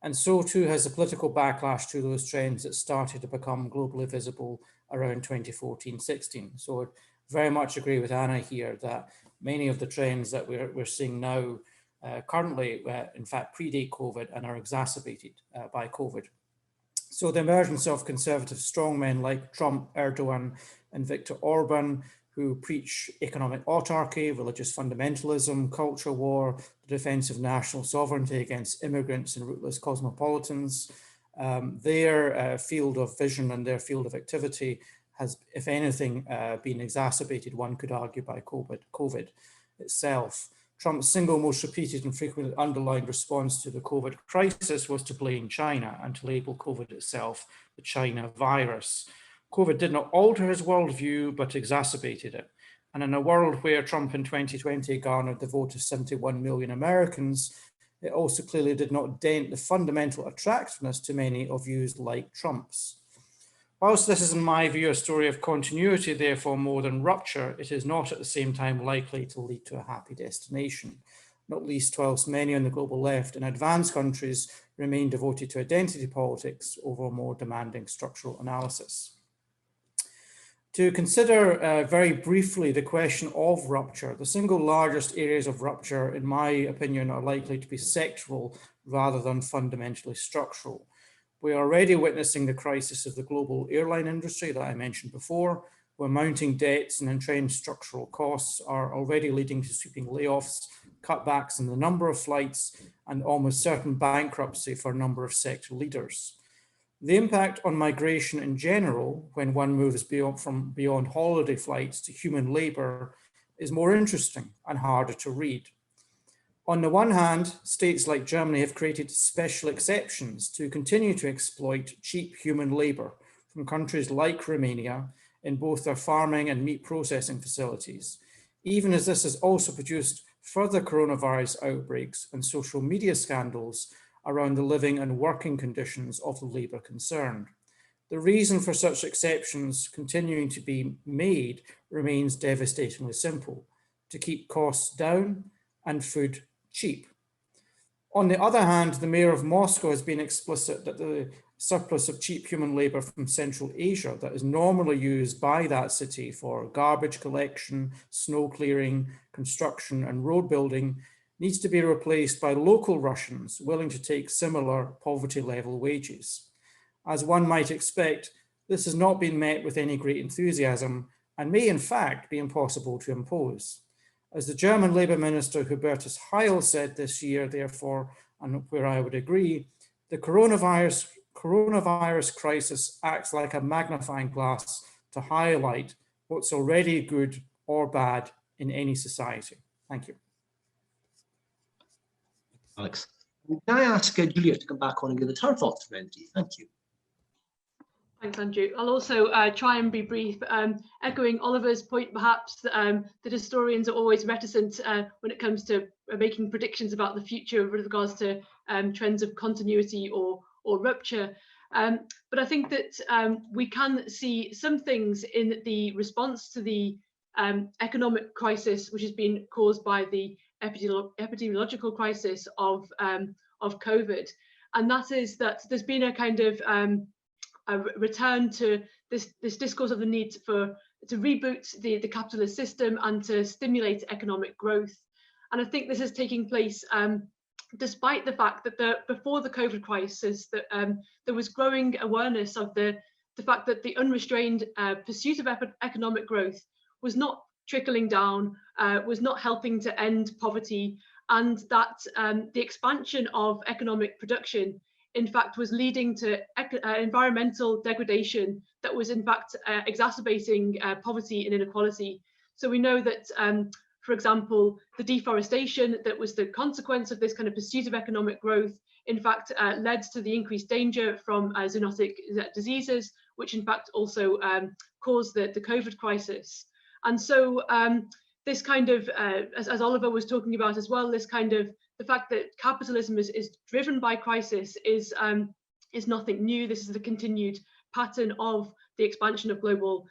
And so too has the political backlash to those trends that started to become globally visible around 2014-16. So I'd very much agree with Anna here that many of the trends that we're seeing now currently, in fact, predate COVID and are exacerbated by COVID. So the emergence of conservative strongmen like Trump, Erdogan, and Viktor Orban, who preach economic autarky, religious fundamentalism, culture war, the defense of national sovereignty against immigrants and rootless cosmopolitans, their field of vision and their field of activity has, if anything, been exacerbated, one could argue, by COVID itself. Trump's single most repeated and frequently underlined response to the COVID crisis was to blame China and to label COVID itself the China virus. COVID did not alter his worldview, but exacerbated it. And in a world where Trump in 2020 garnered the vote of 71 million Americans, it also clearly did not dent the fundamental attractiveness to many of views like Trump's. Whilst this is, in my view, a story of continuity, therefore more than rupture, it is not at the same time likely to lead to a happy destination, not least whilst many on the global left in advanced countries remain devoted to identity politics over a more demanding structural analysis. To consider very briefly the question of rupture, the single largest areas of rupture, in my opinion, are likely to be sectoral rather than fundamentally structural. We are already witnessing the crisis of the global airline industry that I mentioned before, where mounting debts and entrenched structural costs are already leading to sweeping layoffs, cutbacks in the number of flights, and almost certain bankruptcy for a number of sector leaders. The impact on migration in general, when one moves beyond holiday flights to human labor, is more interesting and harder to read. On the one hand, states like Germany have created special exceptions to continue to exploit cheap human labor from countries like Romania in both their farming and meat processing facilities, even as this has also produced further coronavirus outbreaks and social media scandals around the living and working conditions of the labor concerned. The reason for such exceptions continuing to be made remains devastatingly simple: to keep costs down and food cheap. On the other hand, the mayor of Moscow has been explicit that the surplus of cheap human labor from Central Asia that is normally used by that city for garbage collection, snow clearing, construction, and road building needs to be replaced by local Russians willing to take similar poverty level wages. As one might expect, this has not been met with any great enthusiasm and may in fact be impossible to impose. As the German Labour Minister Hubertus Heil said this year, therefore, and where I would agree, the coronavirus crisis acts like a magnifying glass to highlight what's already good or bad in any society. Thank you. Alex. Can I ask Julia to come back on and give the her thoughts for NT? Thank you. Thanks, Andrew. I'll also try and be brief, echoing Oliver's point, perhaps, that historians are always reticent when it comes to making predictions about the future with regards to trends of continuity or rupture. But I think that we can see some things in the response to the economic crisis, which has been caused by the epidemiological crisis of COVID, and that is that there's been a kind of a return to this discourse of the need to reboot the capitalist system and to stimulate economic growth. And I think this is taking place despite the fact that before the COVID crisis, that there was growing awareness of the fact that the unrestrained pursuit of economic growth was not trickling down, was not helping to end poverty, and that the expansion of economic production in fact was leading to environmental degradation that was in fact exacerbating poverty and inequality. So we know that, for example, the deforestation that was the consequence of this kind of pursuit of economic growth in fact led to the increased danger from zoonotic diseases, which in fact also caused the COVID crisis. And so this kind of, as Oliver was talking about as well, this kind of the fact that capitalism is driven by crisis is nothing new. This is the continued pattern of the expansion of global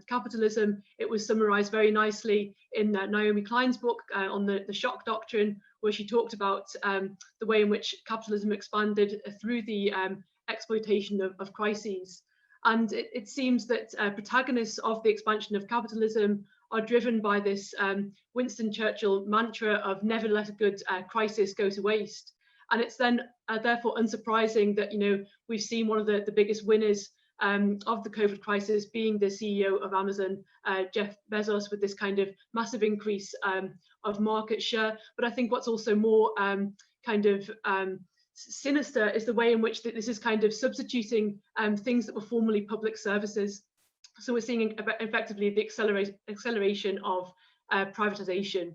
capitalism. It was summarized very nicely in Naomi Klein's book on the shock doctrine, where she talked about the way in which capitalism expanded through the exploitation of crises. And it seems that protagonists of the expansion of capitalism are driven by this Winston Churchill mantra of never let a good crisis go to waste. And it's then therefore unsurprising that, we've seen one of the biggest winners of the COVID crisis being the CEO of Amazon, Jeff Bezos, with this kind of massive increase of market share. But I think what's also more sinister is the way in which this is kind of substituting things that were formerly public services. So we're seeing effectively the acceleration of privatization.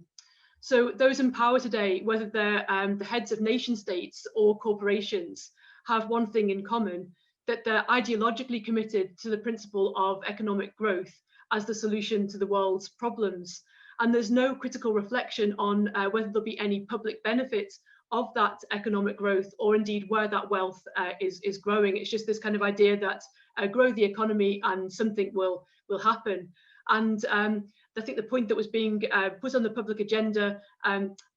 So those in power today, whether they're the heads of nation states or corporations, have one thing in common, that they're ideologically committed to the principle of economic growth as the solution to the world's problems. And there's no critical reflection on whether there'll be any public benefit of that economic growth, or indeed where that wealth is growing. It's just this kind of idea that grow the economy and something will happen. And I think the point that was being put on the public agenda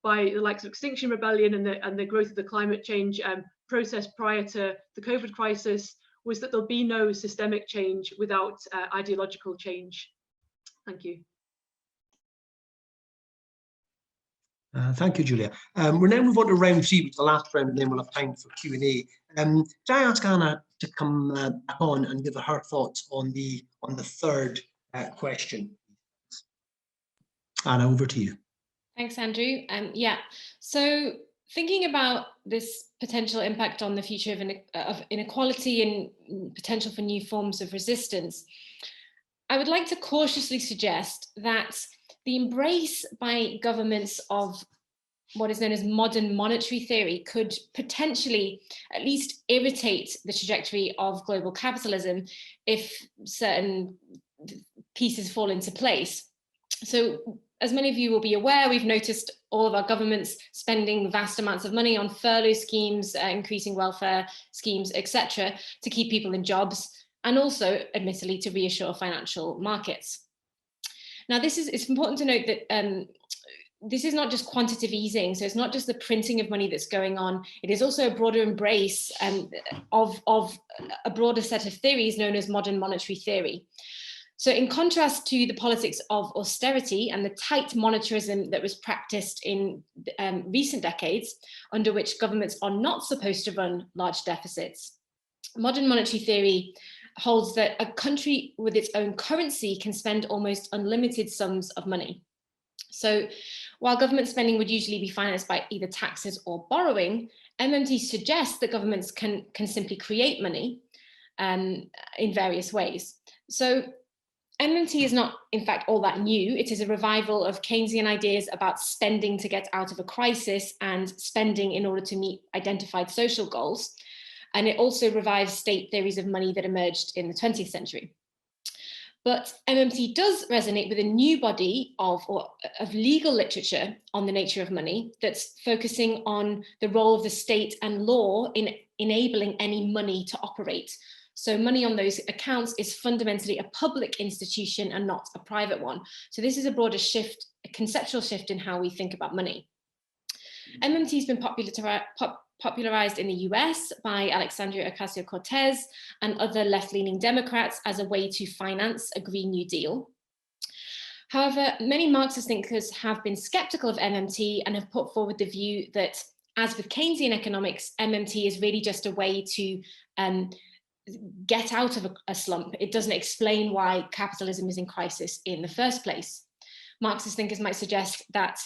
by the likes of Extinction Rebellion and the growth of the climate change process prior to the COVID crisis was that there'll be no systemic change without ideological change. Thank you. Thank you, Julia. We'll now move on to round 3, which is the last round, and then we'll have time for Q&A. Can I ask Anna to come back on and give her thoughts on the third question? Anna, over to you. Thanks, Andrew. Yeah, so thinking about this potential impact on the future of inequality and potential for new forms of resistance, I would like to cautiously suggest that the embrace by governments of what is known as modern monetary theory could potentially at least irritate the trajectory of global capitalism if certain pieces fall into place. So, as many of you will be aware, we've noticed all of our governments spending vast amounts of money on furlough schemes, increasing welfare schemes, etc., to keep people in jobs, and also, admittedly, to reassure financial markets. Now, it's important to note that this is not just quantitative easing, so it's not just the printing of money that's going on, it is also a broader embrace of a broader set of theories known as modern monetary theory. So in contrast to the politics of austerity and the tight monetarism that was practiced in recent decades, under which governments are not supposed to run large deficits, modern monetary theory holds that a country with its own currency can spend almost unlimited sums of money. So while government spending would usually be financed by either taxes or borrowing, MMT suggests that governments can simply create money in various ways. So MMT is not, in fact, all that new. It is a revival of Keynesian ideas about spending to get out of a crisis and spending in order to meet identified social goals. And it also revives state theories of money that emerged in the 20th century. But MMT does resonate with a new body of legal literature on the nature of money that's focusing on the role of the state and law in enabling any money to operate. So money on those accounts is fundamentally a public institution and not a private one. So this is a broader shift, a conceptual shift in how we think about money. MMT has been popularized in the US by Alexandria Ocasio-Cortez and other left-leaning Democrats as a way to finance a Green New Deal. However, many Marxist thinkers have been skeptical of MMT and have put forward the view that, as with Keynesian economics, MMT is really just a way to get out of a slump. It doesn't explain why capitalism is in crisis in the first place. Marxist thinkers might suggest that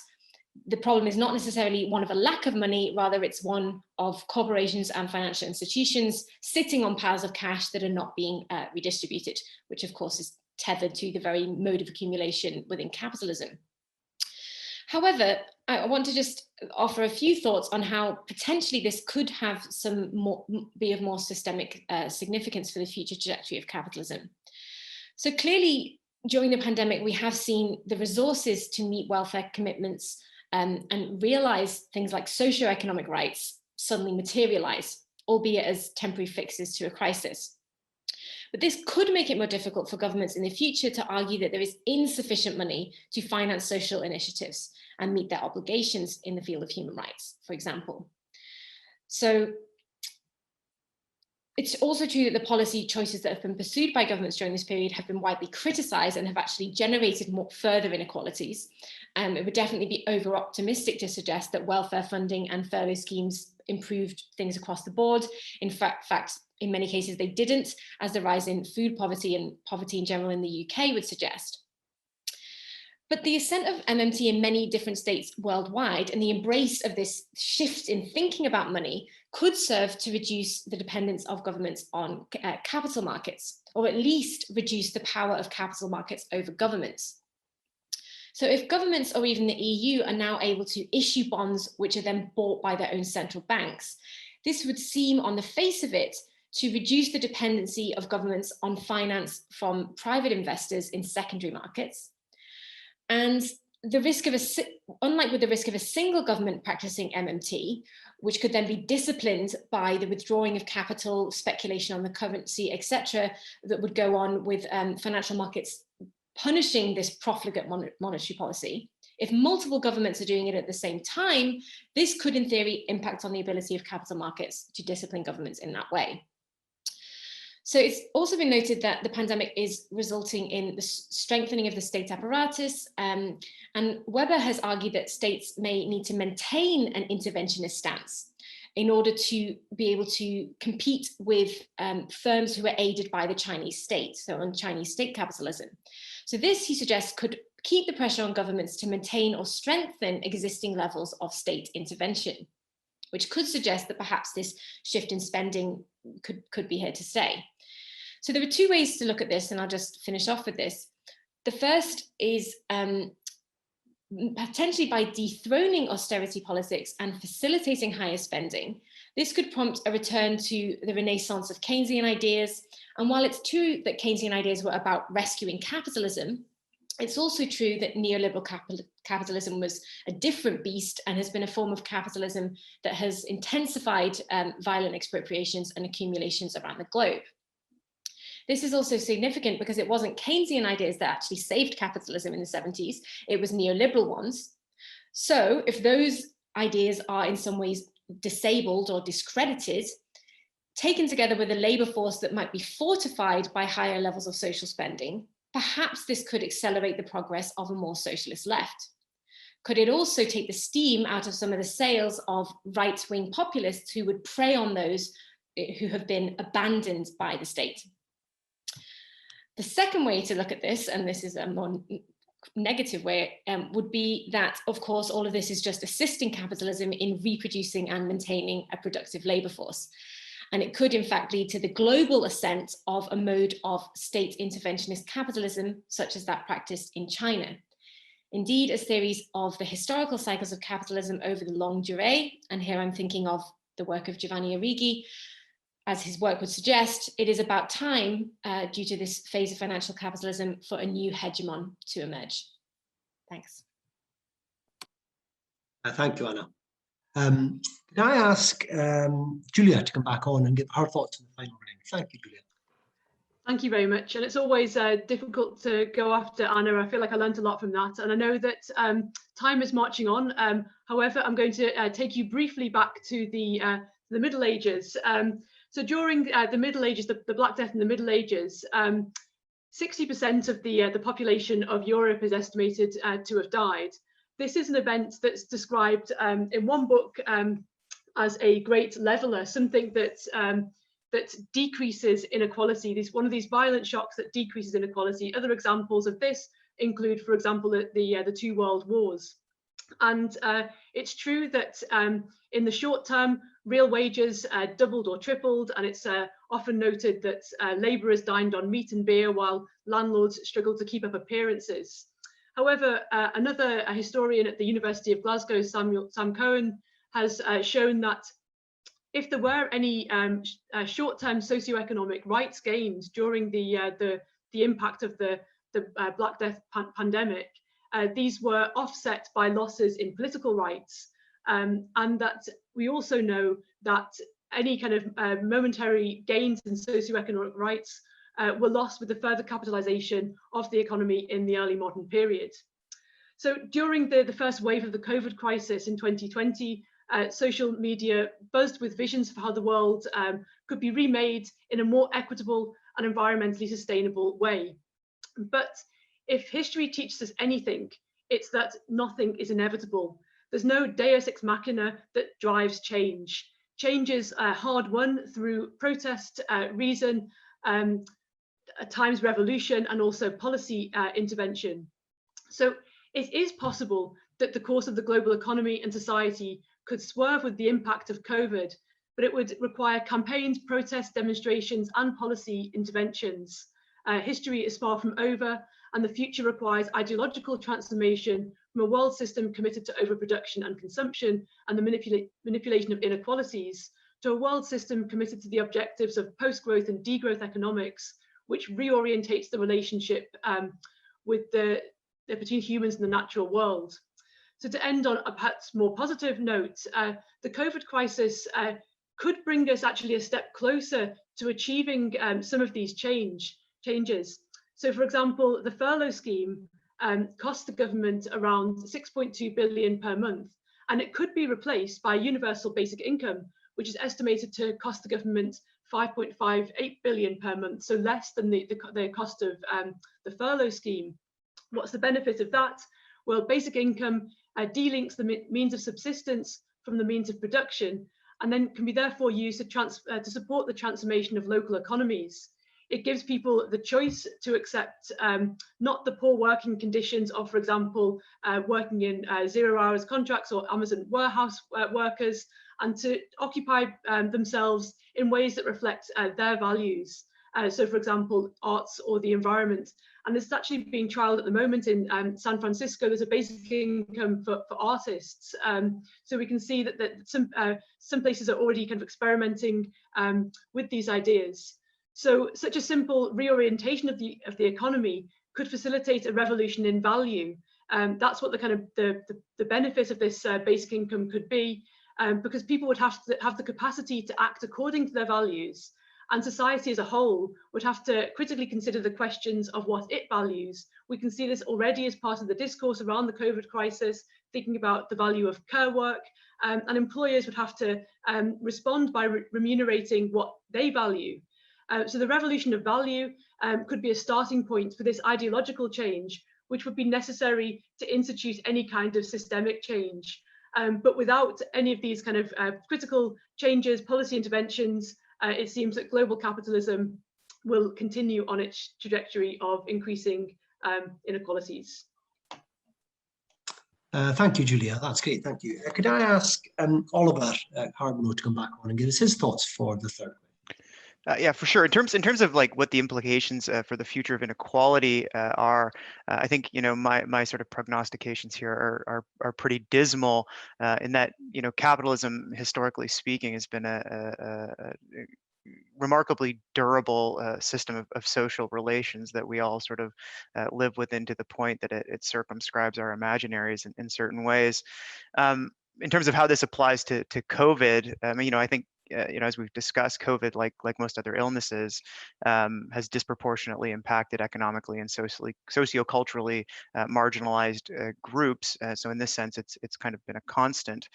the problem is not necessarily one of a lack of money, rather it's one of corporations and financial institutions sitting on piles of cash that are not being redistributed, which of course is tethered to the very mode of accumulation within capitalism. However, I want to just offer a few thoughts on how potentially this could have be of more systemic significance for the future trajectory of capitalism. So clearly, during the pandemic, we have seen the resources to meet welfare commitments and realize things like socioeconomic rights suddenly materialize, albeit as temporary fixes to a crisis. But this could make it more difficult for governments in the future to argue that there is insufficient money to finance social initiatives and meet their obligations in the field of human rights, for example. So it's also true that the policy choices that have been pursued by governments during this period have been widely criticized and have actually generated further inequalities. It would definitely be over-optimistic to suggest that welfare funding and furlough schemes improved things across the board. In fact, in many cases they didn't, as the rise in food poverty and poverty in general in the UK would suggest. But the ascent of MMT in many different states worldwide and the embrace of this shift in thinking about money could serve to reduce the dependence of governments on capital markets, or at least reduce the power of capital markets over governments. So if governments or even the EU are now able to issue bonds which are then bought by their own central banks, this would seem on the face of it to reduce the dependency of governments on finance from private investors in secondary markets. And the risk of unlike with the risk of a single government practicing MMT, which could then be disciplined by the withdrawing of capital, speculation on the currency, etc., that would go on with financial markets punishing this profligate monetary policy. If multiple governments are doing it at the same time, this could in theory impact on the ability of capital markets to discipline governments in that way. So it's also been noted that the pandemic is resulting in the strengthening of the state apparatus, and Weber has argued that states may need to maintain an interventionist stance in order to be able to compete with firms who are aided by the Chinese state, so on Chinese state capitalism. So this, he suggests, could keep the pressure on governments to maintain or strengthen existing levels of state intervention, which could suggest that perhaps this shift in spending could be here to stay. So there are two ways to look at this, and I'll just finish off with this. The first is potentially by dethroning austerity politics and facilitating higher spending. This could prompt a return to the renaissance of Keynesian ideas. And while it's true that Keynesian ideas were about rescuing capitalism, it's also true that neoliberal capitalism was a different beast and has been a form of capitalism that has intensified violent expropriations and accumulations around the globe. This is also significant because it wasn't Keynesian ideas that actually saved capitalism in the 70s, it was neoliberal ones. So if those ideas are in some ways disabled or discredited, taken together with a labour force that might be fortified by higher levels of social spending, perhaps this could accelerate the progress of a more socialist left. Could it also take the steam out of some of the sails of right-wing populists who would prey on those who have been abandoned by the state? The second way to look at this, and this is a more negative way, would be that, of course, all of this is just assisting capitalism in reproducing and maintaining a productive labour force. And it could, in fact, lead to the global ascent of a mode of state interventionist capitalism, such as that practiced in China. Indeed, as theories of the historical cycles of capitalism over the longue durée, and here I'm thinking of the work of Giovanni Arrighi, as his work would suggest, it is about time, due to this phase of financial capitalism, for a new hegemon to emerge. Thanks. Thank you, Anna. Can I ask Julia to come back on and give her thoughts on the final ring? Thank you, Julia. Thank you very much. And it's always difficult to go after Anna. I feel like I learned a lot from that. And I know that time is marching on. However, I'm going to take you briefly back to the Middle Ages. So during the Middle Ages, the Black Death in the Middle Ages, 60% of the population of Europe is estimated to have died. This is an event that's described in one book as a great leveler, something that that decreases inequality. One of these violent shocks that decreases inequality. Other examples of this include, for example, the two world wars. And it's true that in the short term, real wages doubled or tripled, and it's often noted that labourers dined on meat and beer while landlords struggled to keep up appearances. However, another historian at the University of Glasgow, Sam Cohen, has shown that if there were any short-term socioeconomic rights gained during the impact of the Black Death pandemic, these were offset by losses in political rights, and that we also know that any kind of momentary gains in socioeconomic rights were lost with the further capitalization of the economy in the early modern period. So during the first wave of the COVID crisis in 2020, social media buzzed with visions for how the world could be remade in a more equitable and environmentally sustainable way. But if history teaches us anything, it's that nothing is inevitable. There's no deus ex machina that drives change. change is hard won through protest, reason, at times revolution, and also policy intervention. So it is possible that the course of the global economy and society could swerve with the impact of COVID, but it would require campaigns, protests, demonstrations, and policy interventions. History is far from over, and the future requires ideological transformation from a world system committed to overproduction and consumption and the manipulation of inequalities to a world system committed to the objectives of post-growth and degrowth economics, which reorientates the relationship between humans and the natural world. So to end on a perhaps more positive note, the COVID crisis could bring us actually a step closer to achieving some of these changes. So for example, the furlough scheme costs the government around 6.2 billion per month, and it could be replaced by universal basic income, which is estimated to cost the government 5.58 billion per month, so less than the cost of the furlough scheme. What's the benefit of that? Well, basic income delinks the means of subsistence from the means of production, and then can be therefore used to support the transformation of local economies. It gives people the choice to accept not the poor working conditions of, for example, working in 0 hours contracts or Amazon warehouse workers, and to occupy themselves in ways that reflect their values. So, for example, arts or the environment. And this is actually being trialled at the moment in San Francisco. There's a basic income for artists. So we can see that some places are already kind of experimenting with these ideas. So such a simple reorientation of the economy could facilitate a revolution in value. That's what the kind of the benefit of this basic income could be, because people would have to have the capacity to act according to their values, and society as a whole would have to critically consider the questions of what it values. We can see this already as part of the discourse around the COVID crisis, thinking about the value of care work, and employers would have to respond by remunerating what they value. So the revolution of value could be a starting point for this ideological change, which would be necessary to institute any kind of systemic change. But without any of these kind of critical changes, policy interventions, it seems that global capitalism will continue on its trajectory of increasing inequalities. Thank you, Julia. That's great. Thank you. Could I ask Oliver Charbonneau to come back on and give us his thoughts for the third? Yeah, for sure. In terms of like what the implications for the future of inequality are, I think my sort of prognostications here are pretty dismal in that capitalism, historically speaking, has been a remarkably durable system of social relations that we all sort of live within, to the point that it circumscribes our imaginaries in certain ways. In terms of how this applies to COVID, I think as we've discussed, COVID, like most other illnesses, has disproportionately impacted economically and socioculturally marginalized groups. So in this sense, it's kind of been a constant.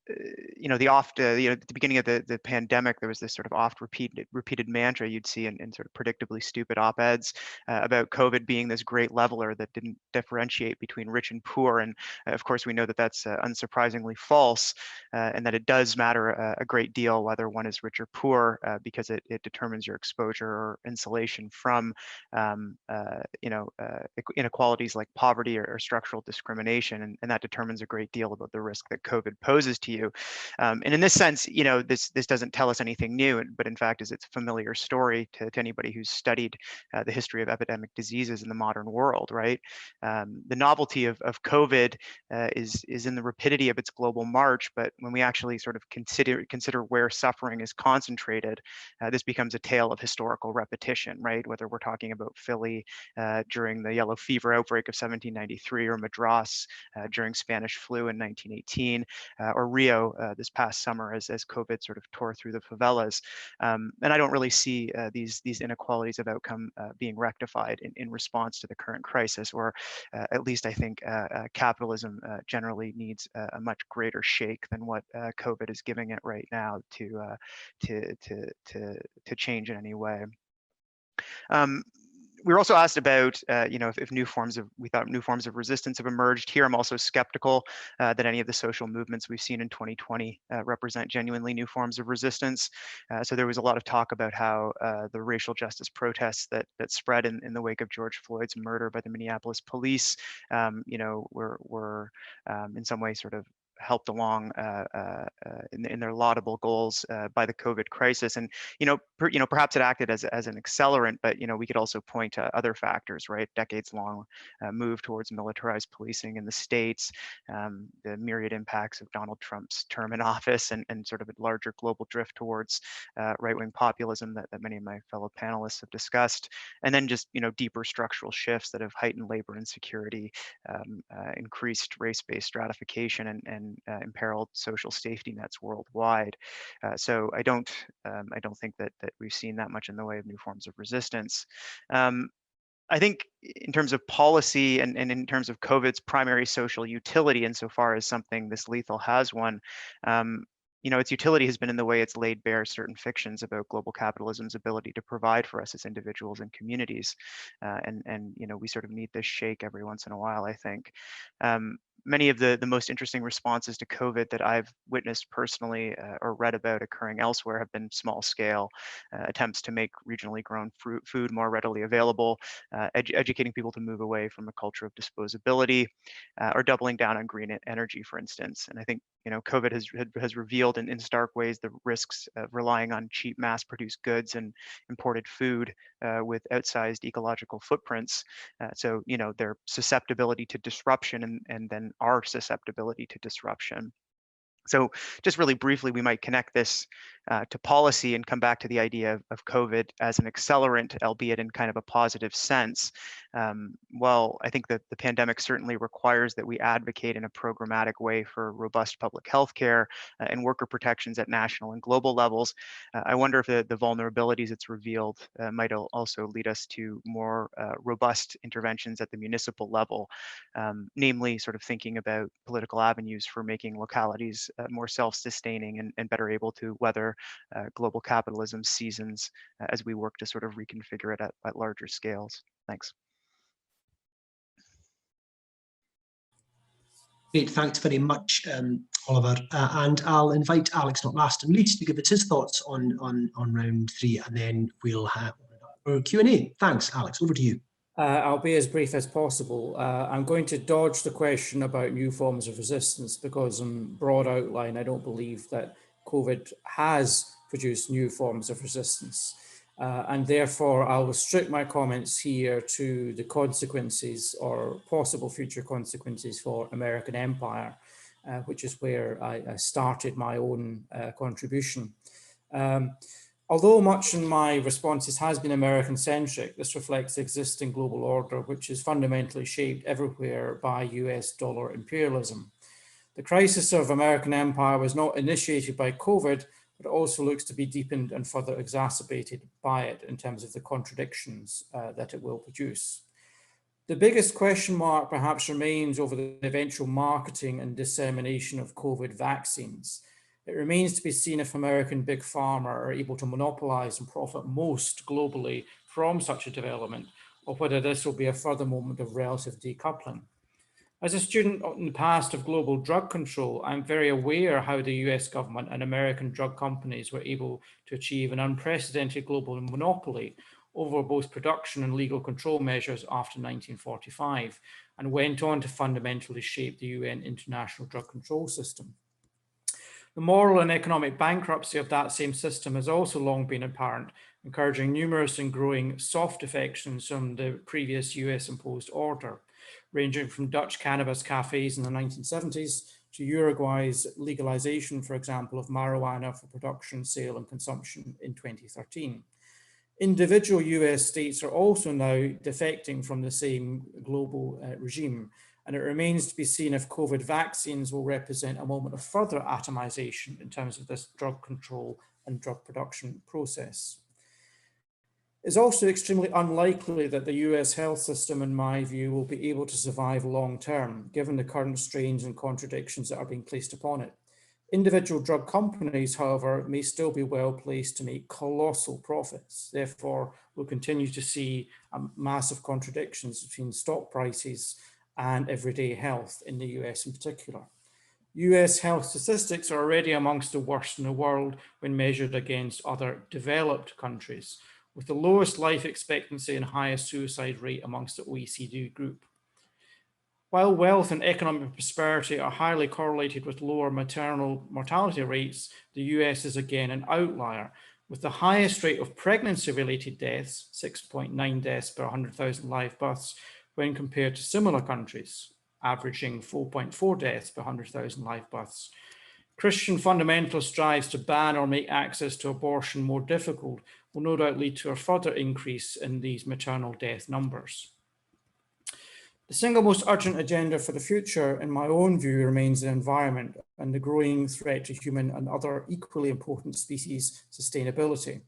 At the beginning of the pandemic, there was this sort of oft repeated mantra you'd see in sort of predictably stupid op-eds about COVID being this great leveler that didn't differentiate between rich and poor. And of course, we know that that's unsurprisingly false, and that it does matter a great deal whether one is rich or poor, because it determines your exposure or insulation from inequalities like poverty or structural discrimination, and that determines a great deal about the risk that COVID poses to you. And in this sense, this doesn't tell us anything new, but in fact, it's a familiar story to anybody who's studied the history of epidemic diseases in the modern world, right? The novelty of COVID is in the rapidity of its global march, but when we actually sort of consider where suffering is concentrated, this becomes a tale of historical repetition, right? Whether we're talking about Philly during the yellow fever outbreak of 1793, or Madras during Spanish flu in 1918, or Rio this past summer as COVID sort of tore through the favelas. And I don't really see these inequalities of outcome being rectified in response to the current crisis, or at least I think capitalism generally needs a much greater shake than what COVID is giving it right now to change in any way. we were also asked about, if we thought new forms of resistance have emerged. Here, I'm also skeptical that any of the social movements we've seen in 2020 represent genuinely new forms of resistance. So there was a lot of talk about how the racial justice protests that spread in the wake of George Floyd's murder by the Minneapolis police, were in some way sort of helped along in their laudable goals by the COVID crisis, and perhaps it acted as an accelerant, but we could also point to other factors, right? Decades-long move towards militarized policing in the States, the myriad impacts of Donald Trump's term in office, and sort of a larger global drift towards right-wing populism that many of my fellow panelists have discussed, and then just deeper structural shifts that have heightened labor insecurity, increased race-based stratification, and imperiled social safety nets worldwide. So I don't think that we've seen that much in the way of new forms of resistance. I think in terms of policy and in terms of COVID's primary social utility, insofar as something this lethal has one, its utility has been in the way it's laid bare certain fictions about global capitalism's ability to provide for us as individuals and communities. And we sort of need this shake every once in a while, I think. Many of the most interesting responses to COVID that I've witnessed personally or read about occurring elsewhere have been small scale attempts to make regionally grown food more readily available, educating people to move away from a culture of disposability, or doubling down on green energy, for instance. And I think COVID has revealed in stark ways the risks of relying on cheap mass-produced goods and imported food with outsized ecological footprints. So their susceptibility to disruption and then our susceptibility to disruption. So just really briefly, we might connect this to policy and come back to the idea of COVID as an accelerant, albeit in kind of a positive sense. Well, I think that the pandemic certainly requires that we advocate in a programmatic way for robust public health care and worker protections at national and global levels. I wonder if the vulnerabilities it's revealed might also lead us to more robust interventions at the municipal level, namely sort of thinking about political avenues for making localities more self-sustaining and better able to weather global capitalism seasons as we work to sort of reconfigure it at larger scales. Thanks. Great, thanks very much, Oliver. And I'll invite Alex, not last and least, to give us his thoughts on round three, and then we'll have our Q&A. Thanks, Alex. Over to you. I'll be as brief as possible. I'm going to dodge the question about new forms of resistance because in broad outline, I don't believe that COVID has produced new forms of resistance. And therefore, I'll restrict my comments here to the consequences or possible future consequences for American empire, which is where I started my own contribution. Although much in my responses has been American-centric, this reflects the existing global order, which is fundamentally shaped everywhere by US dollar imperialism. The crisis of American empire was not initiated by COVID, but also looks to be deepened and further exacerbated by it in terms of the contradictions that it will produce. The biggest question mark perhaps remains over the eventual marketing and dissemination of COVID vaccines. It remains to be seen if American big pharma are able to monopolize and profit most globally from such a development, or whether this will be a further moment of relative decoupling. As a student in the past of global drug control, I'm very aware how the US government and American drug companies were able to achieve an unprecedented global monopoly over both production and legal control measures after 1945, and went on to fundamentally shape the UN international drug control system. The moral and economic bankruptcy of that same system has also long been apparent, encouraging numerous and growing soft defections from the previous US imposed order, ranging from Dutch cannabis cafes in the 1970s to Uruguay's legalization, for example, of marijuana for production, sale and consumption in 2013. Individual US states are also now defecting from the same global regime, and it remains to be seen if COVID vaccines will represent a moment of further atomization in terms of this drug control and drug production process. It's also extremely unlikely that the US health system, in my view, will be able to survive long term, given the current strains and contradictions that are being placed upon it. Individual drug companies, however, may still be well placed to make colossal profits. Therefore, we'll continue to see massive contradictions between stock prices and everyday health in the US in particular. US health statistics are already amongst the worst in the world when measured against other developed countries, with the lowest life expectancy and highest suicide rate amongst the OECD group. While wealth and economic prosperity are highly correlated with lower maternal mortality rates, the US is again an outlier, with the highest rate of pregnancy-related deaths, 6.9 deaths per 100,000 live births, when compared to similar countries, averaging 4.4 deaths per 100,000 live births. Christian fundamentalist drives to ban or make access to abortion more difficult will no doubt lead to a further increase in these maternal death numbers. The single most urgent agenda for the future, in my own view, remains the environment and the growing threat to human and other equally important species sustainability.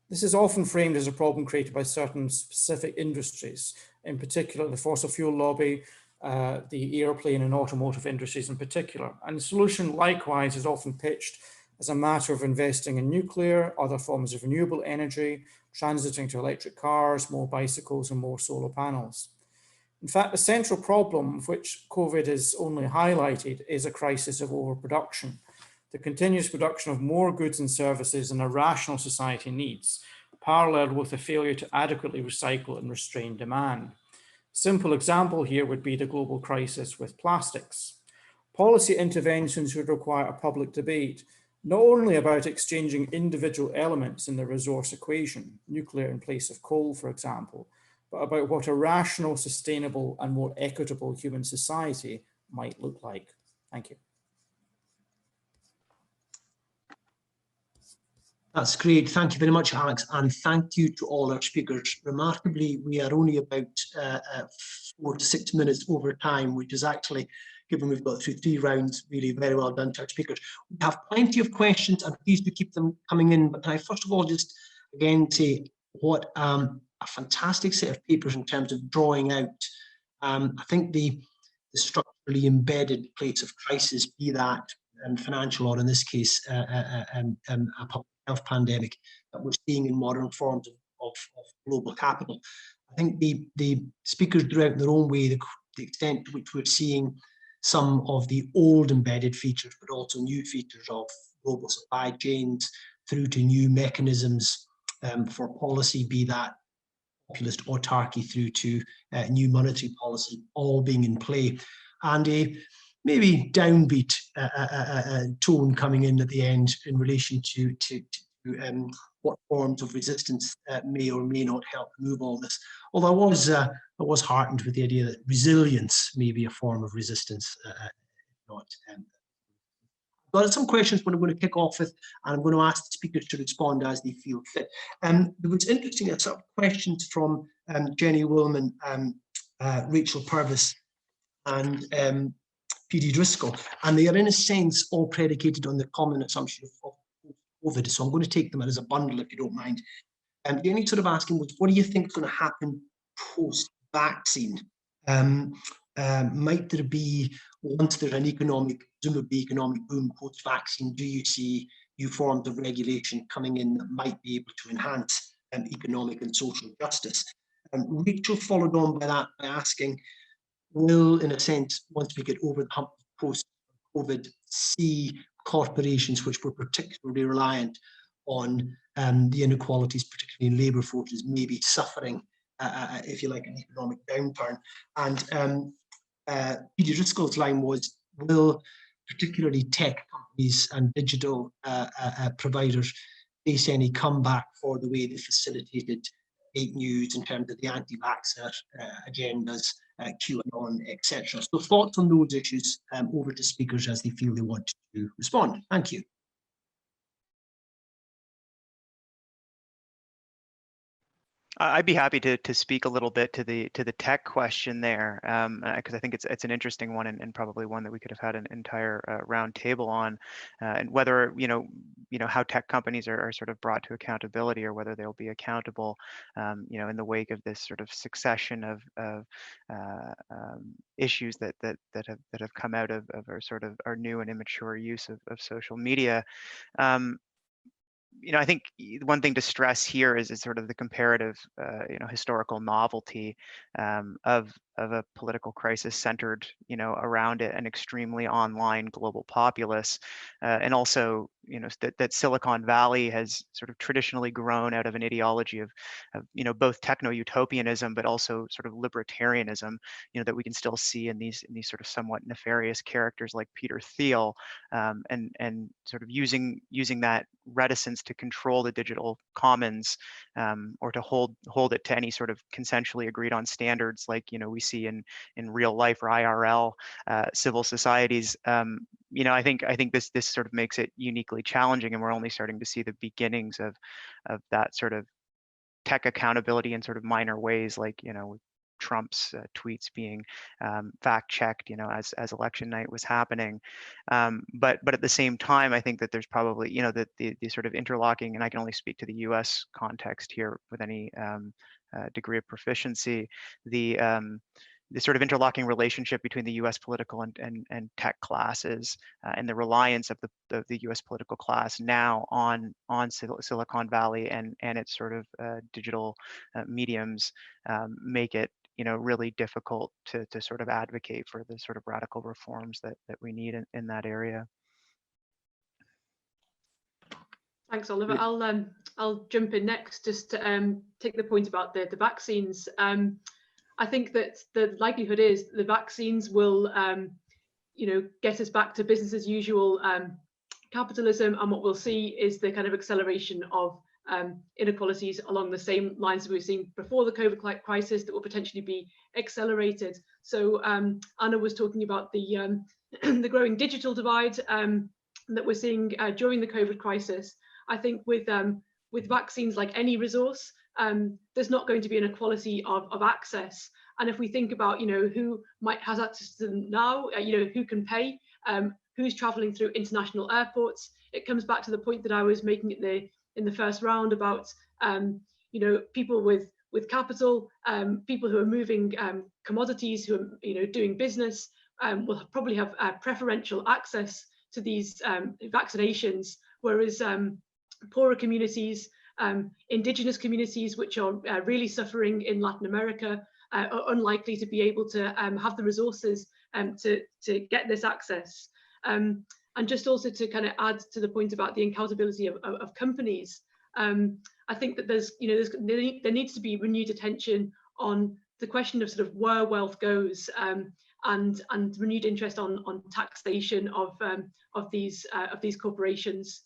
This is often framed as a problem created by certain specific industries, in particular the fossil fuel lobby, the airplane and automotive industries in particular. And the solution likewise is often pitched as a matter of investing in nuclear, other forms of renewable energy, transiting to electric cars, more bicycles and more solar panels. In fact, the central problem, which COVID has only highlighted, is a crisis of overproduction. The continuous production of more goods and services than a rational society needs, paralleled with the failure to adequately recycle and restrain demand. Simple example here would be the global crisis with plastics. Policy interventions would require a public debate, not only about exchanging individual elements in the resource equation, nuclear in place of coal, for example, but about what a rational, sustainable, and more equitable human society might look like. Thank you. That's great. Thank you very much, Alex, and thank you to all our speakers. Remarkably, we are only about 4 to 6 minutes over time, which is actually, given we've got through 3 rounds, really very well done to our speakers. We have plenty of questions, and please do keep them coming in. But can I first of all just again say what a fantastic set of papers in terms of drawing out. I think the structurally embedded plates of crisis, be that financial or in this case a public health pandemic that we're seeing in modern forms of global capital. I think the speakers drew out in their own way the extent to which we're seeing some of the old embedded features, but also new features of global supply chains through to new mechanisms for policy, be that populist autarky through to new monetary policy, all being in play, and a maybe downbeat tone coming in at the end in relation to what forms of resistance may or may not help move all this. Although I was heartened with the idea that resilience may be a form of resistance, not. I've got some questions what I'm going to kick off with, and I'm going to ask the speakers to respond as they feel fit. There was interesting sort of questions from Jenny Willman, Rachel Purvis, and PD Driscoll, and they are in a sense all predicated on the common assumption of COVID. So I'm going to take them as a bundle, if you don't mind. Jenny sort of asking was, what do you think is going to happen post-vaccine? Might there be, once there's an presumably economic boom post-vaccine, do you see new forms of regulation coming in that might be able to enhance economic and social justice? Rachel followed on by that by asking, will, in a sense, once we get over the hump post-COVID, see corporations which were particularly reliant on the inequalities, particularly in labour forces, maybe suffering, if you like, an economic downturn? And Peter Driscoll's line was, will particularly tech companies and digital providers face any comeback for the way they facilitated fake news in terms of the anti-vaxxer agendas, QAnon, etc. So thoughts on those issues, over to speakers as they feel they want to respond. Thank you. I'd be happy to speak a little bit to the tech question there, because I think it's an interesting one and probably one that we could have had an entire round table on, and whether how tech companies are sort of brought to accountability, or whether they'll be accountable, in the wake of this sort of succession of issues that have come out of our new and immature use of social media. I think one thing to stress here is sort of the comparative, historical novelty of a political crisis centered, around an extremely online global populace, and also, that Silicon Valley has sort of traditionally grown out of an ideology of both techno-utopianism, but also sort of libertarianism, that we can still see in these sort of somewhat nefarious characters like Peter Thiel, and sort of using that reticence to control the digital commons, or to hold it to any sort of consensually agreed on standards like we see in real life or IRL civil societies. I think this sort of makes it uniquely challenging, and we're only starting to see the beginnings of that sort of tech accountability in sort of minor ways, like with Trump's tweets being fact-checked, as election night was happening. But at the same time, I think that there's probably, that the sort of interlocking, and I can only speak to the U.S. context here with any degree of proficiency, the sort of interlocking relationship between the U.S. political and tech classes, and the reliance of the U.S. political class now on Silicon Valley and its sort of digital mediums, make it really difficult to sort of advocate for the sort of radical reforms that we need in that area. Thanks, Oliver. I'll jump in next just to take the point about the vaccines. I think that the likelihood is the vaccines will, get us back to business as usual capitalism, and what we'll see is the kind of acceleration of inequalities along the same lines that we've seen before the COVID crisis, that will potentially be accelerated. So Anna was talking about the the growing digital divide that we're seeing during the COVID crisis. I think with vaccines, like any resource, there's not going to be an equality of access. And if we think about who has access to them now, who can pay, who's traveling through international airports, it comes back to the point that I was making in the first round about people with capital, people who are moving commodities, who are doing business, will probably have preferential access to these vaccinations, whereas poorer communities, indigenous communities, which are really suffering in Latin America, are unlikely to be able to have the resources to get this access. And just also to kind of add to the point about the accountability of companies, I think that there needs to be renewed attention on the question of sort of where wealth goes, and renewed interest on taxation of these corporations.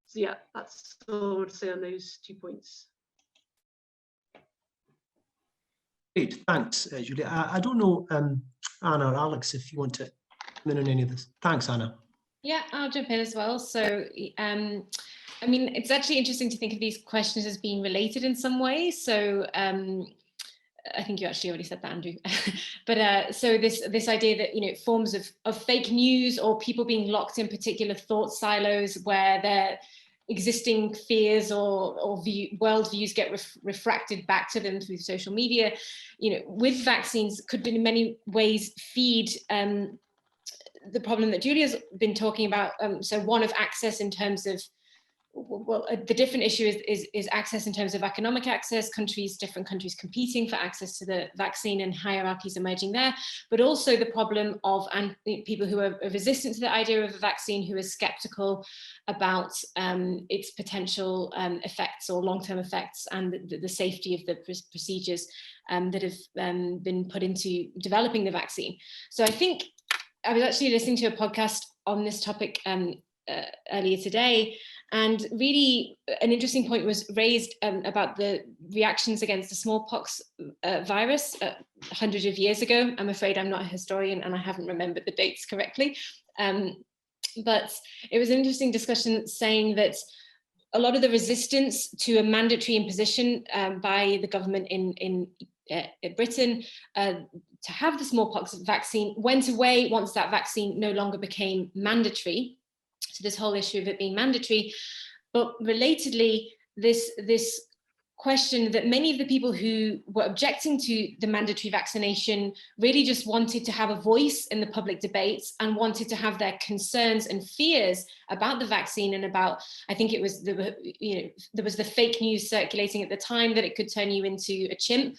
So yeah, that's all I want to say on those 2 points. Great, thanks, Julia. I don't know, Anna or Alex, if you want to come in on any of this. Thanks, Anna. Yeah, I'll jump in as well. So, I mean, it's actually interesting to think of these questions as being related in some way. So, I think you actually already said that, Andrew. But so this idea that forms of fake news, or people being locked in particular thought silos where their existing fears or worldviews get refracted back to them through social media, with vaccines could in many ways feed the problem that Julia's been talking about. So one of access in terms of, the different issue is access in terms of economic access, different countries competing for access to the vaccine and hierarchies emerging there, but also the problem of people who are resistant to the idea of a vaccine, who are skeptical about its potential effects or long-term effects, and the safety of the procedures that have been put into developing the vaccine. So I think I was actually listening to a podcast on this topic earlier today, and really an interesting point was raised about the reactions against the smallpox virus 100 of years ago. I'm afraid I'm not a historian and I haven't remembered the dates correctly. But it was an interesting discussion saying that a lot of the resistance to a mandatory imposition by the government in Britain to have the smallpox vaccine went away once that vaccine no longer became mandatory. So this whole issue of it being mandatory, but relatedly, this question that many of the people who were objecting to the mandatory vaccination really just wanted to have a voice in the public debates and wanted to have their concerns and fears about the vaccine and about, I think it was, there was the fake news circulating at the time that it could turn you into a chimp.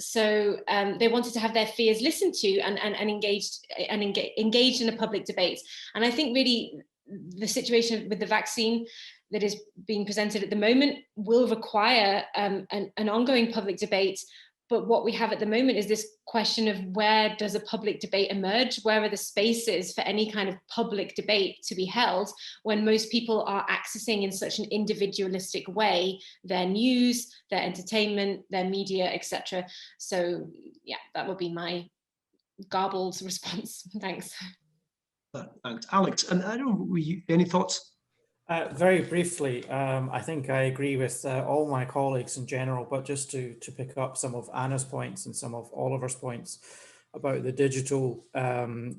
So they wanted to have their fears listened to and engaged in a public debate. And I think really the situation with the vaccine that is being presented at the moment will require an ongoing public debate. But what we have at the moment is this question of where does a public debate emerge? Where are the spaces for any kind of public debate to be held when most people are accessing in such an individualistic way their news, their entertainment, their media, etc. So yeah, that would be my garbled response. Thanks. Thanks, Alex. And I don't know, any thoughts? Very briefly, I think I agree with all my colleagues in general, but just to pick up some of Anna's points and some of Oliver's points about the digital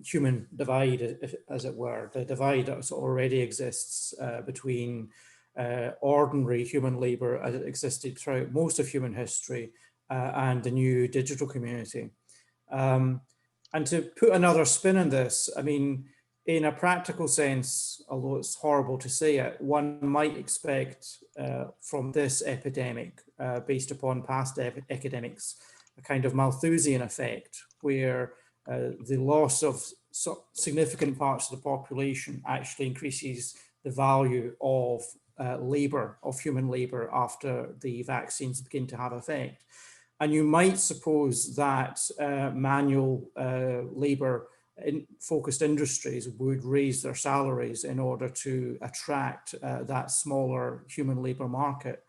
human divide, as it were, the divide that already exists between ordinary human labor as it existed throughout most of human history and the new digital community. And to put another spin on this, I mean, in a practical sense, although it's horrible to say it, one might expect from this epidemic, based upon past epidemics, a kind of Malthusian effect, where the loss of significant parts of the population actually increases the value of labor, of human labor, after the vaccines begin to have effect. And you might suppose that manual labor in focused industries would raise their salaries in order to attract that smaller human labor market.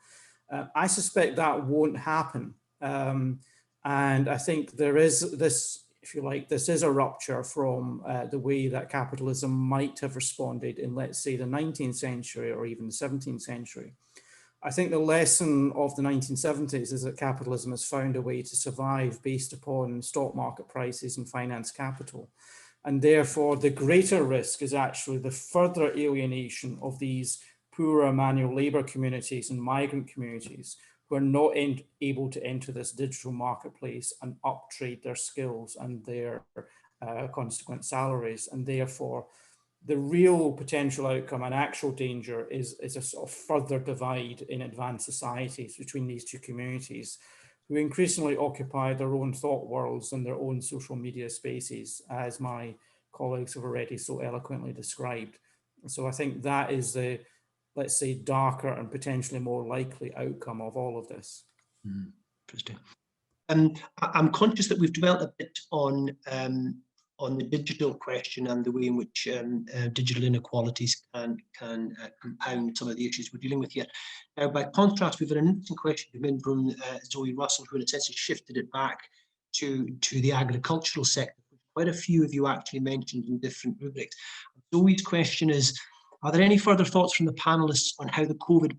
I suspect that won't happen. And I think there is this, if you like, this is a rupture from the way that capitalism might have responded in, let's say, the 19th century or even the 17th century. I think the lesson of the 1970s is that capitalism has found a way to survive based upon stock market prices and finance capital. And therefore, the greater risk is actually the further alienation of these poorer manual labor communities and migrant communities who are not able to enter this digital marketplace and uptrade their skills and their consequent salaries. And therefore, the real potential outcome and actual danger is a sort of further divide in advanced societies between these two communities, who increasingly occupy their own thought worlds and their own social media spaces, as my colleagues have already so eloquently described. So I think that is the, let's say, darker and potentially more likely outcome of all of this. Interesting. I'm conscious that we've dwelt a bit on the digital question and the way in which digital inequalities can compound some of the issues we're dealing with here. Now, by contrast, we've had an interesting question come in from Zoe Russell, who in a sense has shifted it back to the agricultural sector. Quite a few of you actually mentioned in different rubrics. Zoe's question is, are there any further thoughts from the panelists on how the COVID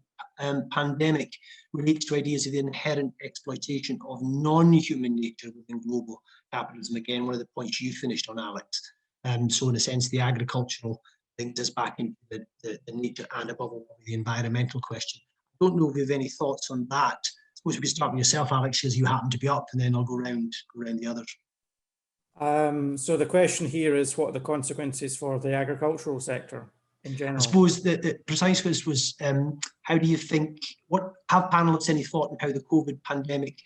pandemic relates to ideas of the inherent exploitation of non-human nature within global capitalism? Again, one of the points you finished on, Alex. So in a sense, the agricultural links us back into the nature and above all the environmental question. I don't know if you have any thoughts on that. I suppose we could start with yourself, Alex, because you happen to be up, and then I'll go around the others. So the question here is, what are the consequences for the agricultural sector in general? I suppose the precise was how do you think, have panelists any thought on how the COVID pandemic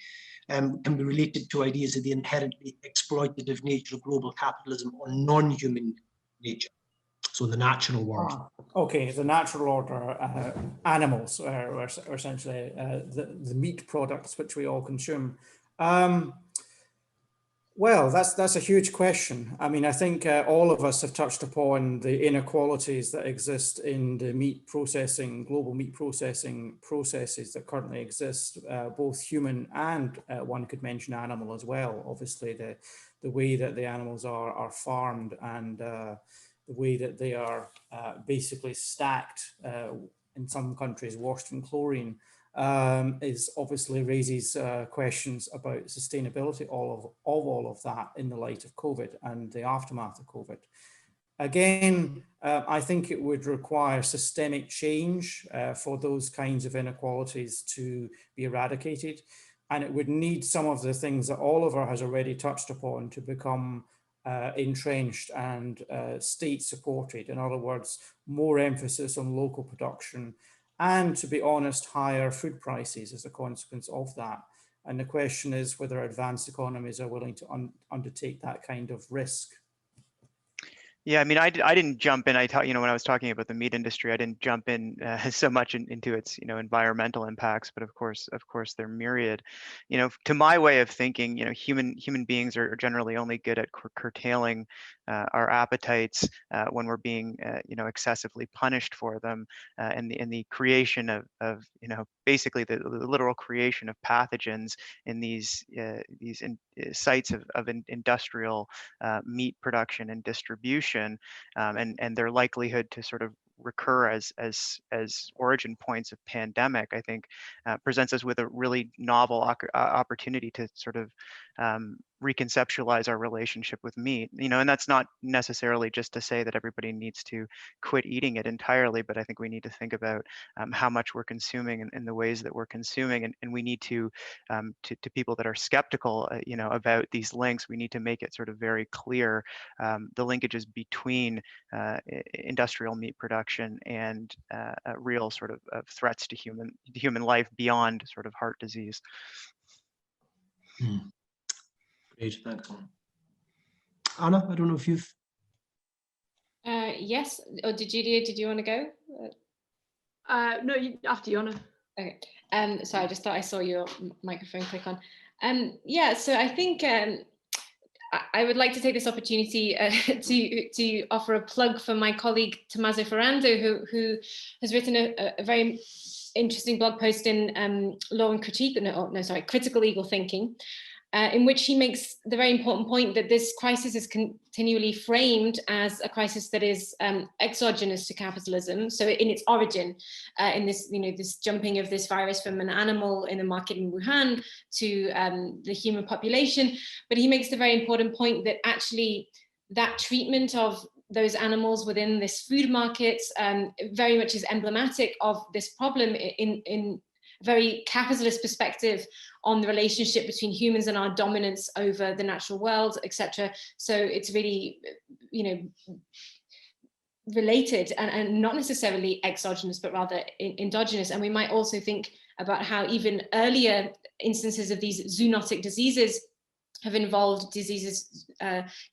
can be related to ideas of the inherently exploitative nature of global capitalism on non-human nature, so the natural world? Okay, the natural order, animals, or essentially the meat products which we all consume. Well, that's a huge question. I mean, I think all of us have touched upon the inequalities that exist in the meat processing, global meat processing processes that currently exist, both human and one could mention animal as well. Obviously, the way that the animals are farmed and the way that they are basically stacked, in some countries washed in chlorine, is obviously raises questions about sustainability of all of that in the light of COVID and the aftermath of COVID. Again, I think it would require systemic change for those kinds of inequalities to be eradicated. And it would need some of the things that Oliver has already touched upon to become entrenched and state supported. In other words, more emphasis on local production and, to be honest, higher food prices as a consequence of that. And the question is whether advanced economies are willing to undertake that kind of risk. Yeah, I mean, I didn't jump in. When I was talking about the meat industry, I didn't jump in so much into its, environmental impacts, but of course, they're myriad. To my way of thinking, human beings are generally only good at curtailing our appetites when we're being, excessively punished for them, and the creation of basically the literal creation of pathogens in these sites of industrial meat production and distribution, and their likelihood to sort of recur as origin points of pandemic, I think, presents us with a really novel opportunity to sort of reconceptualize our relationship with meat. And that's not necessarily just to say that everybody needs to quit eating it entirely, but I think we need to think about how much we're consuming and the ways that we're consuming, and we need to people that are skeptical, about these links, we need to make it sort of very clear the linkages between industrial meat production and real sort of threats to human life beyond sort of heart disease. Great, thanks. Anna, I don't know if you've... Yes, or did you want to go? No, after you, Anna. Okay, so I just thought I saw your microphone click on. Yeah, so I think I would like to take this opportunity to offer a plug for my colleague Tommaso Ferrando, who has written a very interesting blog post in Law and Critique, Critical Legal Thinking, in which he makes the very important point that this crisis is continually framed as a crisis that is exogenous to capitalism. So in its origin, in this, this jumping of this virus from an animal in a market in Wuhan to the human population. But he makes the very important point that actually that treatment of those animals within this food market very much is emblematic of this problem in very capitalist perspective on the relationship between humans and our dominance over the natural world, etc. So it's really, related and not necessarily exogenous, but rather endogenous. And we might also think about how even earlier instances of these zoonotic diseases have involved diseases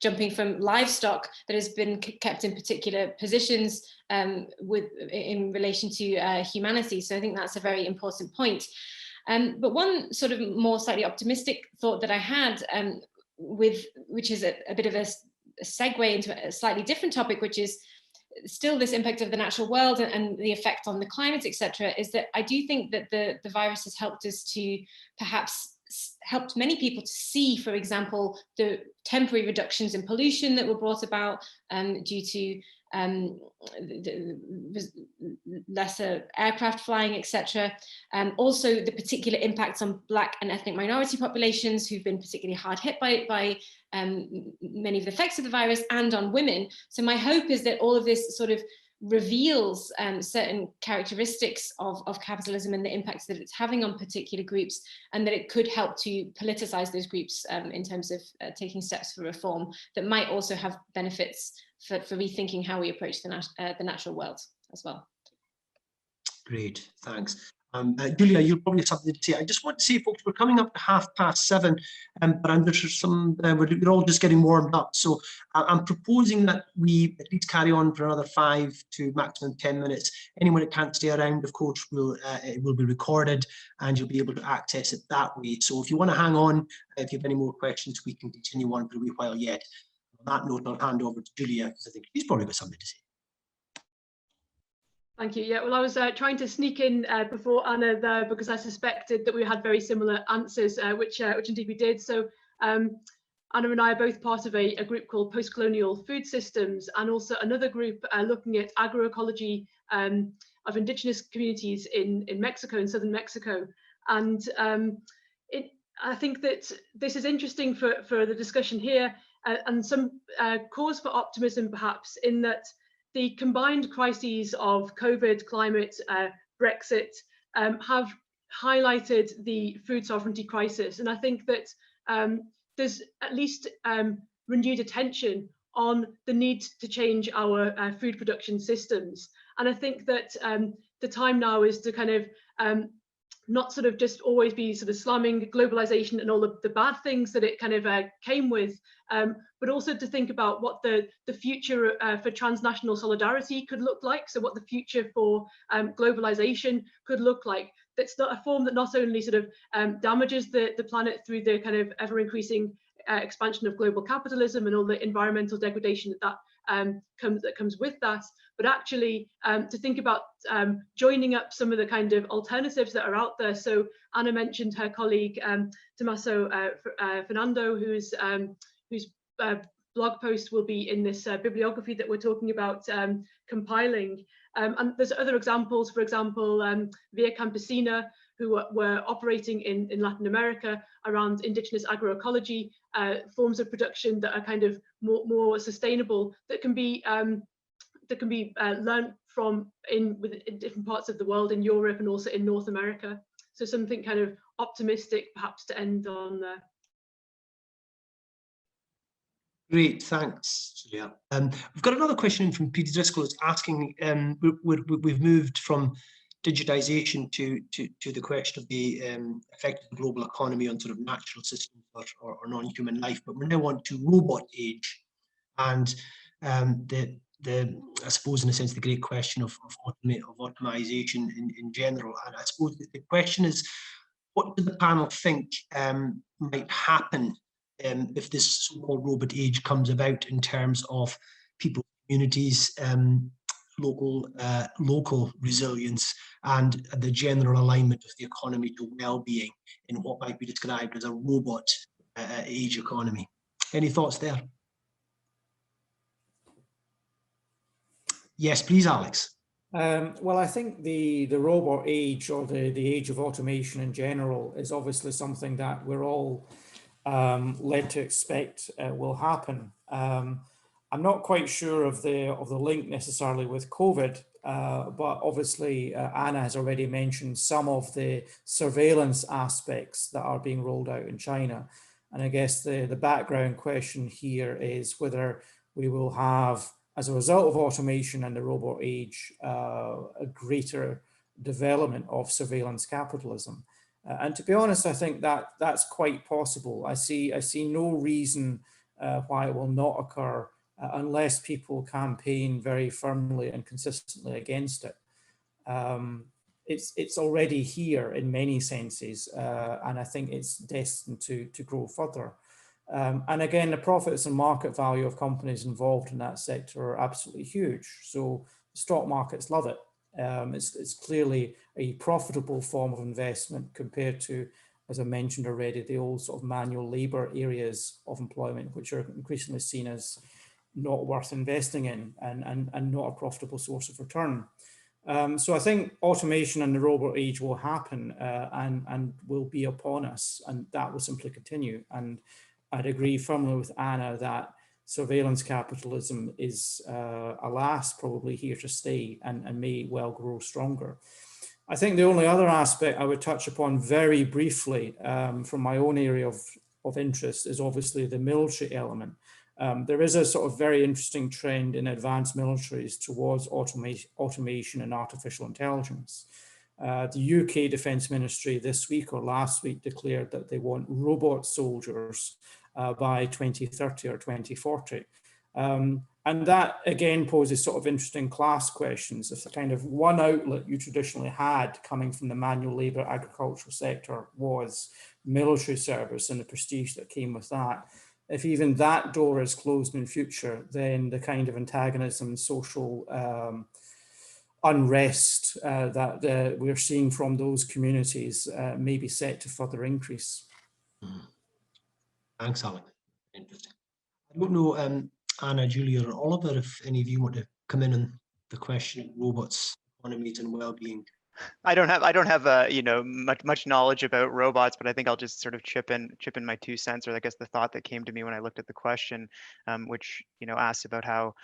jumping from livestock that has been kept in particular positions in relation to humanity. So I think that's a very important point. But one sort of more slightly optimistic thought that I had, which is a bit of a segue into a slightly different topic, which is still this impact of the natural world and the effect on the climate, etc., is that I do think that the virus has helped us to perhaps helped many people to see, for example, the temporary reductions in pollution that were brought about due to lesser aircraft flying, etc. Also the particular impacts on Black and ethnic minority populations who've been particularly hard hit by many of the effects of the virus, and on women. So my hope is that all of this sort of reveals certain characteristics of capitalism and the impacts that it's having on particular groups, and that it could help to politicize those groups in terms of taking steps for reform that might also have benefits for rethinking how we approach the natural world as well. Great, thanks. Julia, you'll probably have something to say. I just want to say, folks, we're coming up to 7:30, but I'm just we're all just getting warmed up. So I'm proposing that we at least carry on for another 5 to maximum 10 minutes. Anyone that can't stay around, of course, it will be recorded and you'll be able to access it that way. So if you want to hang on, if you have any more questions, we can continue on for a wee while yet. On that note, I'll hand over to Julia because I think she's probably got something to say. Thank you. Yeah, well, I was trying to sneak in before Anna there because I suspected that we had very similar answers, which indeed we did. So Anna and I are both part of a group called Post-Colonial Food Systems, and also another group looking at agroecology of indigenous communities in Mexico, in southern Mexico. And I think that this is interesting for the discussion here. and some cause for optimism perhaps, in that the combined crises of COVID, climate, Brexit have highlighted the food sovereignty crisis. And I think that there's at least renewed attention on the need to change our food production systems. And I think that the time now is to kind of not sort of just always be sort of slamming globalization and all the bad things that it kind of came with, but also to think about what the future for transnational solidarity could look like. So what the future for globalization could look like. That's not a form that not only sort of damages the planet through the kind of ever increasing expansion of global capitalism and all the environmental degradation that comes with that, but actually to think about joining up some of the kind of alternatives that are out there. So Anna mentioned her colleague Tommaso Fernando, whose blog post will be in this bibliography that we're talking about compiling. And there's other examples, for example, Via Campesina, who were operating in Latin America around indigenous agroecology, forms of production that are kind of more sustainable, that can be learned from in different parts of the world, in Europe and also in North America. So something kind of optimistic, perhaps, to end on there. Great, thanks, Julia. We've got another question in from Peter Driscoll. It's asking, we've moved from digitization to the question of the effect of the global economy on sort of natural systems or non-human life, but we're now on to robot age, and I suppose in a sense the great question of automation in general. And I suppose the question is, what do the panel think might happen if this so-called robot age comes about in terms of people's communities, local resilience, and the general alignment of the economy to well-being in what might be described as a robot age economy? Any thoughts there? Yes, please, Alex. Well, I think the robot age, or the age of automation in general, is obviously something that we're all led to expect will happen. I'm not quite sure of the link necessarily with COVID, but obviously Anna has already mentioned some of the surveillance aspects that are being rolled out in China. And I guess the background question here is whether we will have, as a result of automation and the robot age, a greater development of surveillance capitalism. And to be honest, I think that that's quite possible. I see no reason why it will not occur unless people campaign very firmly and consistently against it. It's already here in many senses, and I think it's destined to grow further. And again, the profits and market value of companies involved in that sector are absolutely huge. So the stock markets love it. It's clearly a profitable form of investment compared to, as I mentioned already, the old sort of manual labor areas of employment, which are increasingly seen as not worth investing in and not a profitable source of return. So I think automation and the robot age will happen and will be upon us, and that will simply continue. And I'd agree firmly with Anna that surveillance capitalism is, alas, probably here to stay and may well grow stronger. I think the only other aspect I would touch upon very briefly from my own area of interest is obviously the military element. There is a sort of very interesting trend in advanced militaries towards automation and artificial intelligence. The UK Defence Ministry this week or last week declared that they want robot soldiers by 2030 or 2040. And that again poses sort of interesting class questions. If the kind of one outlet you traditionally had coming from the manual labour agricultural sector was military service and the prestige that came with that, if even that door is closed in future, then the kind of antagonism and social unrest that we're seeing from those communities may be set to further increase. Thanks, Alex. Interesting. I don't know, Anna, Julia, or Oliver, if any of you want to come in on the question of robots, economies, and well-being. I don't have you know, much knowledge about robots, but I think I'll just sort of chip in my 2 cents, or I guess the thought that came to me when I looked at the question, which, you know, asks about how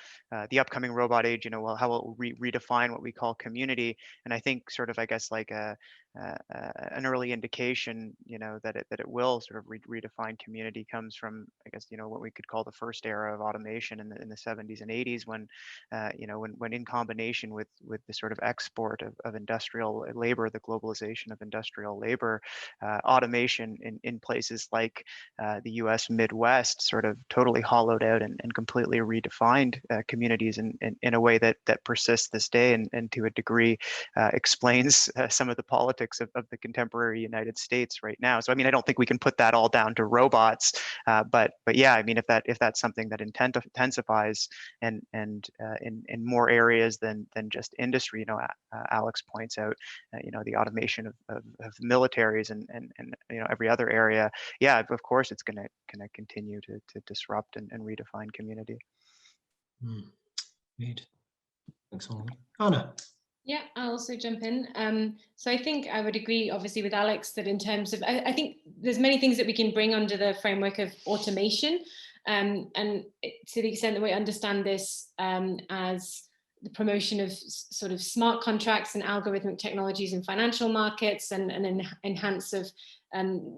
the upcoming robot age, you know, well, how it will redefine what we call community. And I think sort of, I guess, like an early indication, you know, that it will sort of redefine community comes from, I guess, you know, what we could call the first era of automation in the 70s and 80s, when you know, when in combination with the sort of export of industrial labor, the globalization of industrial labor, automation in places like the US Midwest sort of totally hollowed out and completely redefined communities in a way that persists this day, and to a degree explains some of the politics of the contemporary United States right now. So I mean, I don't think we can put that all down to robots, but yeah, I mean, if that's something that intensifies and in more areas than just industry, you know, Alex points out, you know, the automation of militaries and you know, every other area. Yeah, of course, it's going to continue to disrupt and redefine community. Great. Thanks, Anna. Yeah, I'll also jump in. So I think I would agree, obviously, with Alex that in terms of, I think there's many things that we can bring under the framework of automation. And to the extent that we understand this as the promotion of sort of smart contracts and algorithmic technologies in financial markets, and an enhance of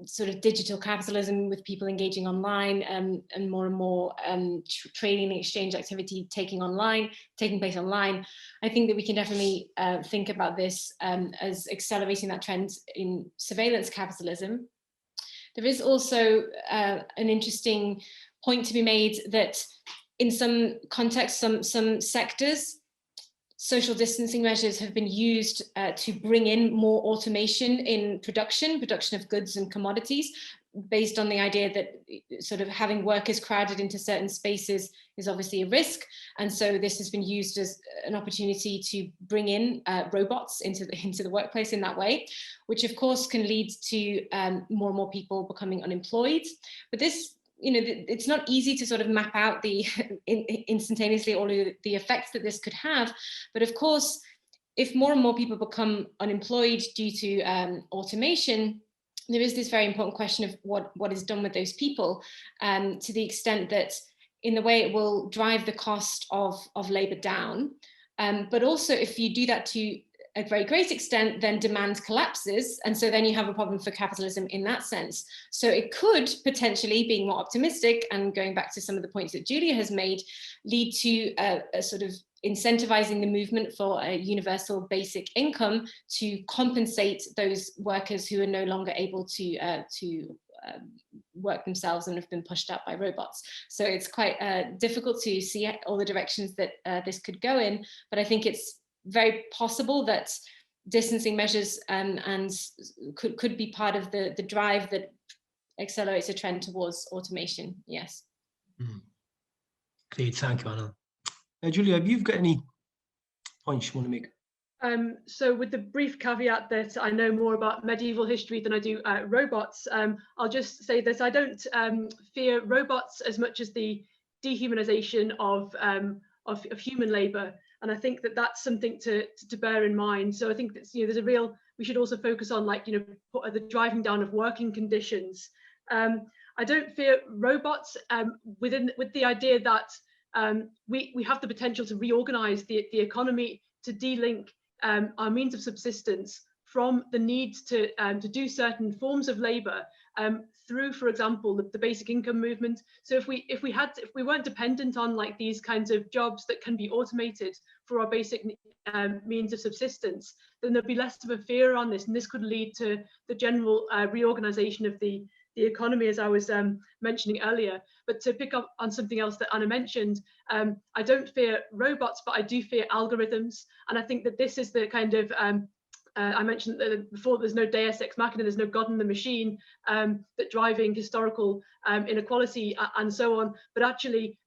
sort of digital capitalism with people engaging online, and more trading and exchange activity taking place online. I think that we can definitely think about this as accelerating that trend in surveillance capitalism. There is also an interesting point to be made that in some contexts, some sectors, social distancing measures have been used to bring in more automation in production of goods and commodities, based on the idea that sort of having workers crowded into certain spaces is obviously a risk. And so this has been used as an opportunity to bring in robots into the workplace in that way, which of course can lead to more and more people becoming unemployed. But this, you know, it's not easy to sort of map out the instantaneously all of the effects that this could have. But of course, if more and more people become unemployed due to automation, there is this very important question of what is done with those people, to the extent that in the way it will drive the cost of labor down. But also, if you do that to a very great extent, then demand collapses. And so then you have a problem for capitalism in that sense. So it could potentially, being more optimistic and going back to some of the points that Julia has made, lead to a sort of incentivizing the movement for a universal basic income to compensate those workers who are no longer able to work themselves and have been pushed out by robots. So it's quite difficult to see all the directions that this could go in, but I think it's very possible that distancing measures and could be part of the drive that accelerates a trend towards automation. Yes. Great, thank you, Anna. Julia, have you got any points you want to make? So with the brief caveat that I know more about medieval history than I do robots, I'll just say that I don't fear robots as much as the dehumanization of human labor. And I think that that's something to bear in mind. So I think that, you know, there's a real, we should also focus on, like, you know, the driving down of working conditions. I don't fear robots with the idea that we have the potential to reorganize the economy, to de-link our means of subsistence from the need to do certain forms of labor through, for example, the basic income movement. So if we weren't dependent on, like, these kinds of jobs that can be automated for our basic means of subsistence, then there'd be less of a fear on this, and this could lead to the general reorganization of the economy, as I was mentioning earlier. But to pick up on something else that Anna mentioned, I don't fear robots, but I do fear algorithms. And I think that this is the kind of, I mentioned before, there's no deus ex machina, there's no God in the machine that driving historical inequality and so on. But actually,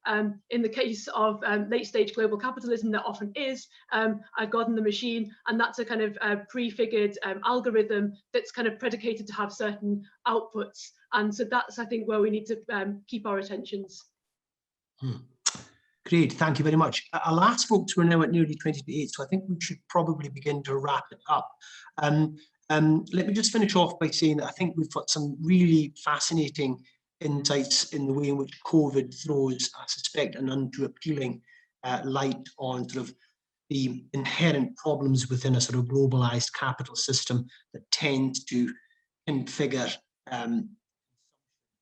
in the case of late stage global capitalism, there often is a God in the machine, and that's a kind of prefigured algorithm that's kind of predicated to have certain outputs. And so that's, I think, where we need to keep our attentions. Great, thank you very much. Alas, folks, we're now at nearly 20 to 8, so I think we should probably begin to wrap it up. Let me just finish off by saying that I think we've got some really fascinating insights in the way in which COVID throws, I suspect, an none too appealing light on sort of the inherent problems within a sort of globalized capital system that tends to configure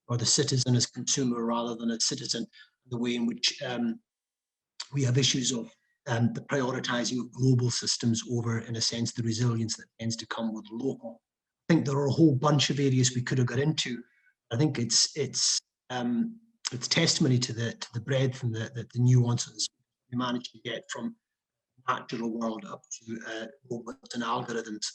or the citizen as consumer rather than as citizen, the way in which we have issues of the prioritizing of global systems over, in a sense, the resilience that tends to come with local. I think there are a whole bunch of areas we could have got into. I think it's testimony to the breadth and the nuances we managed to get from natural world up to robots and algorithms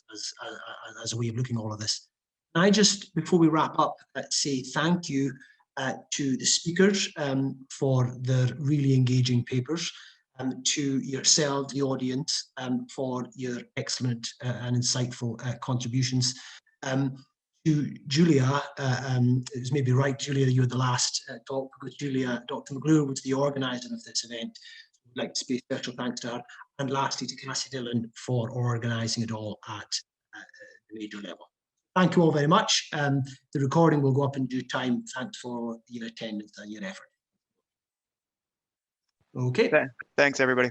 as a way of looking at all of this. And I just, before we wrap up, say thank you to the speakers for their really engaging papers, to yourself, the audience, for your excellent and insightful contributions. To Julia, it was maybe right, Julia, you were the last talk, because Julia, Dr. MacLeod was the organizer of this event. I'd like to say special thanks to her. And lastly, to Cassie Dillon for organising it all at the major level. Thank you all very much. The recording will go up in due time. Thanks for your attendance and your effort. Okay. Thanks, everybody.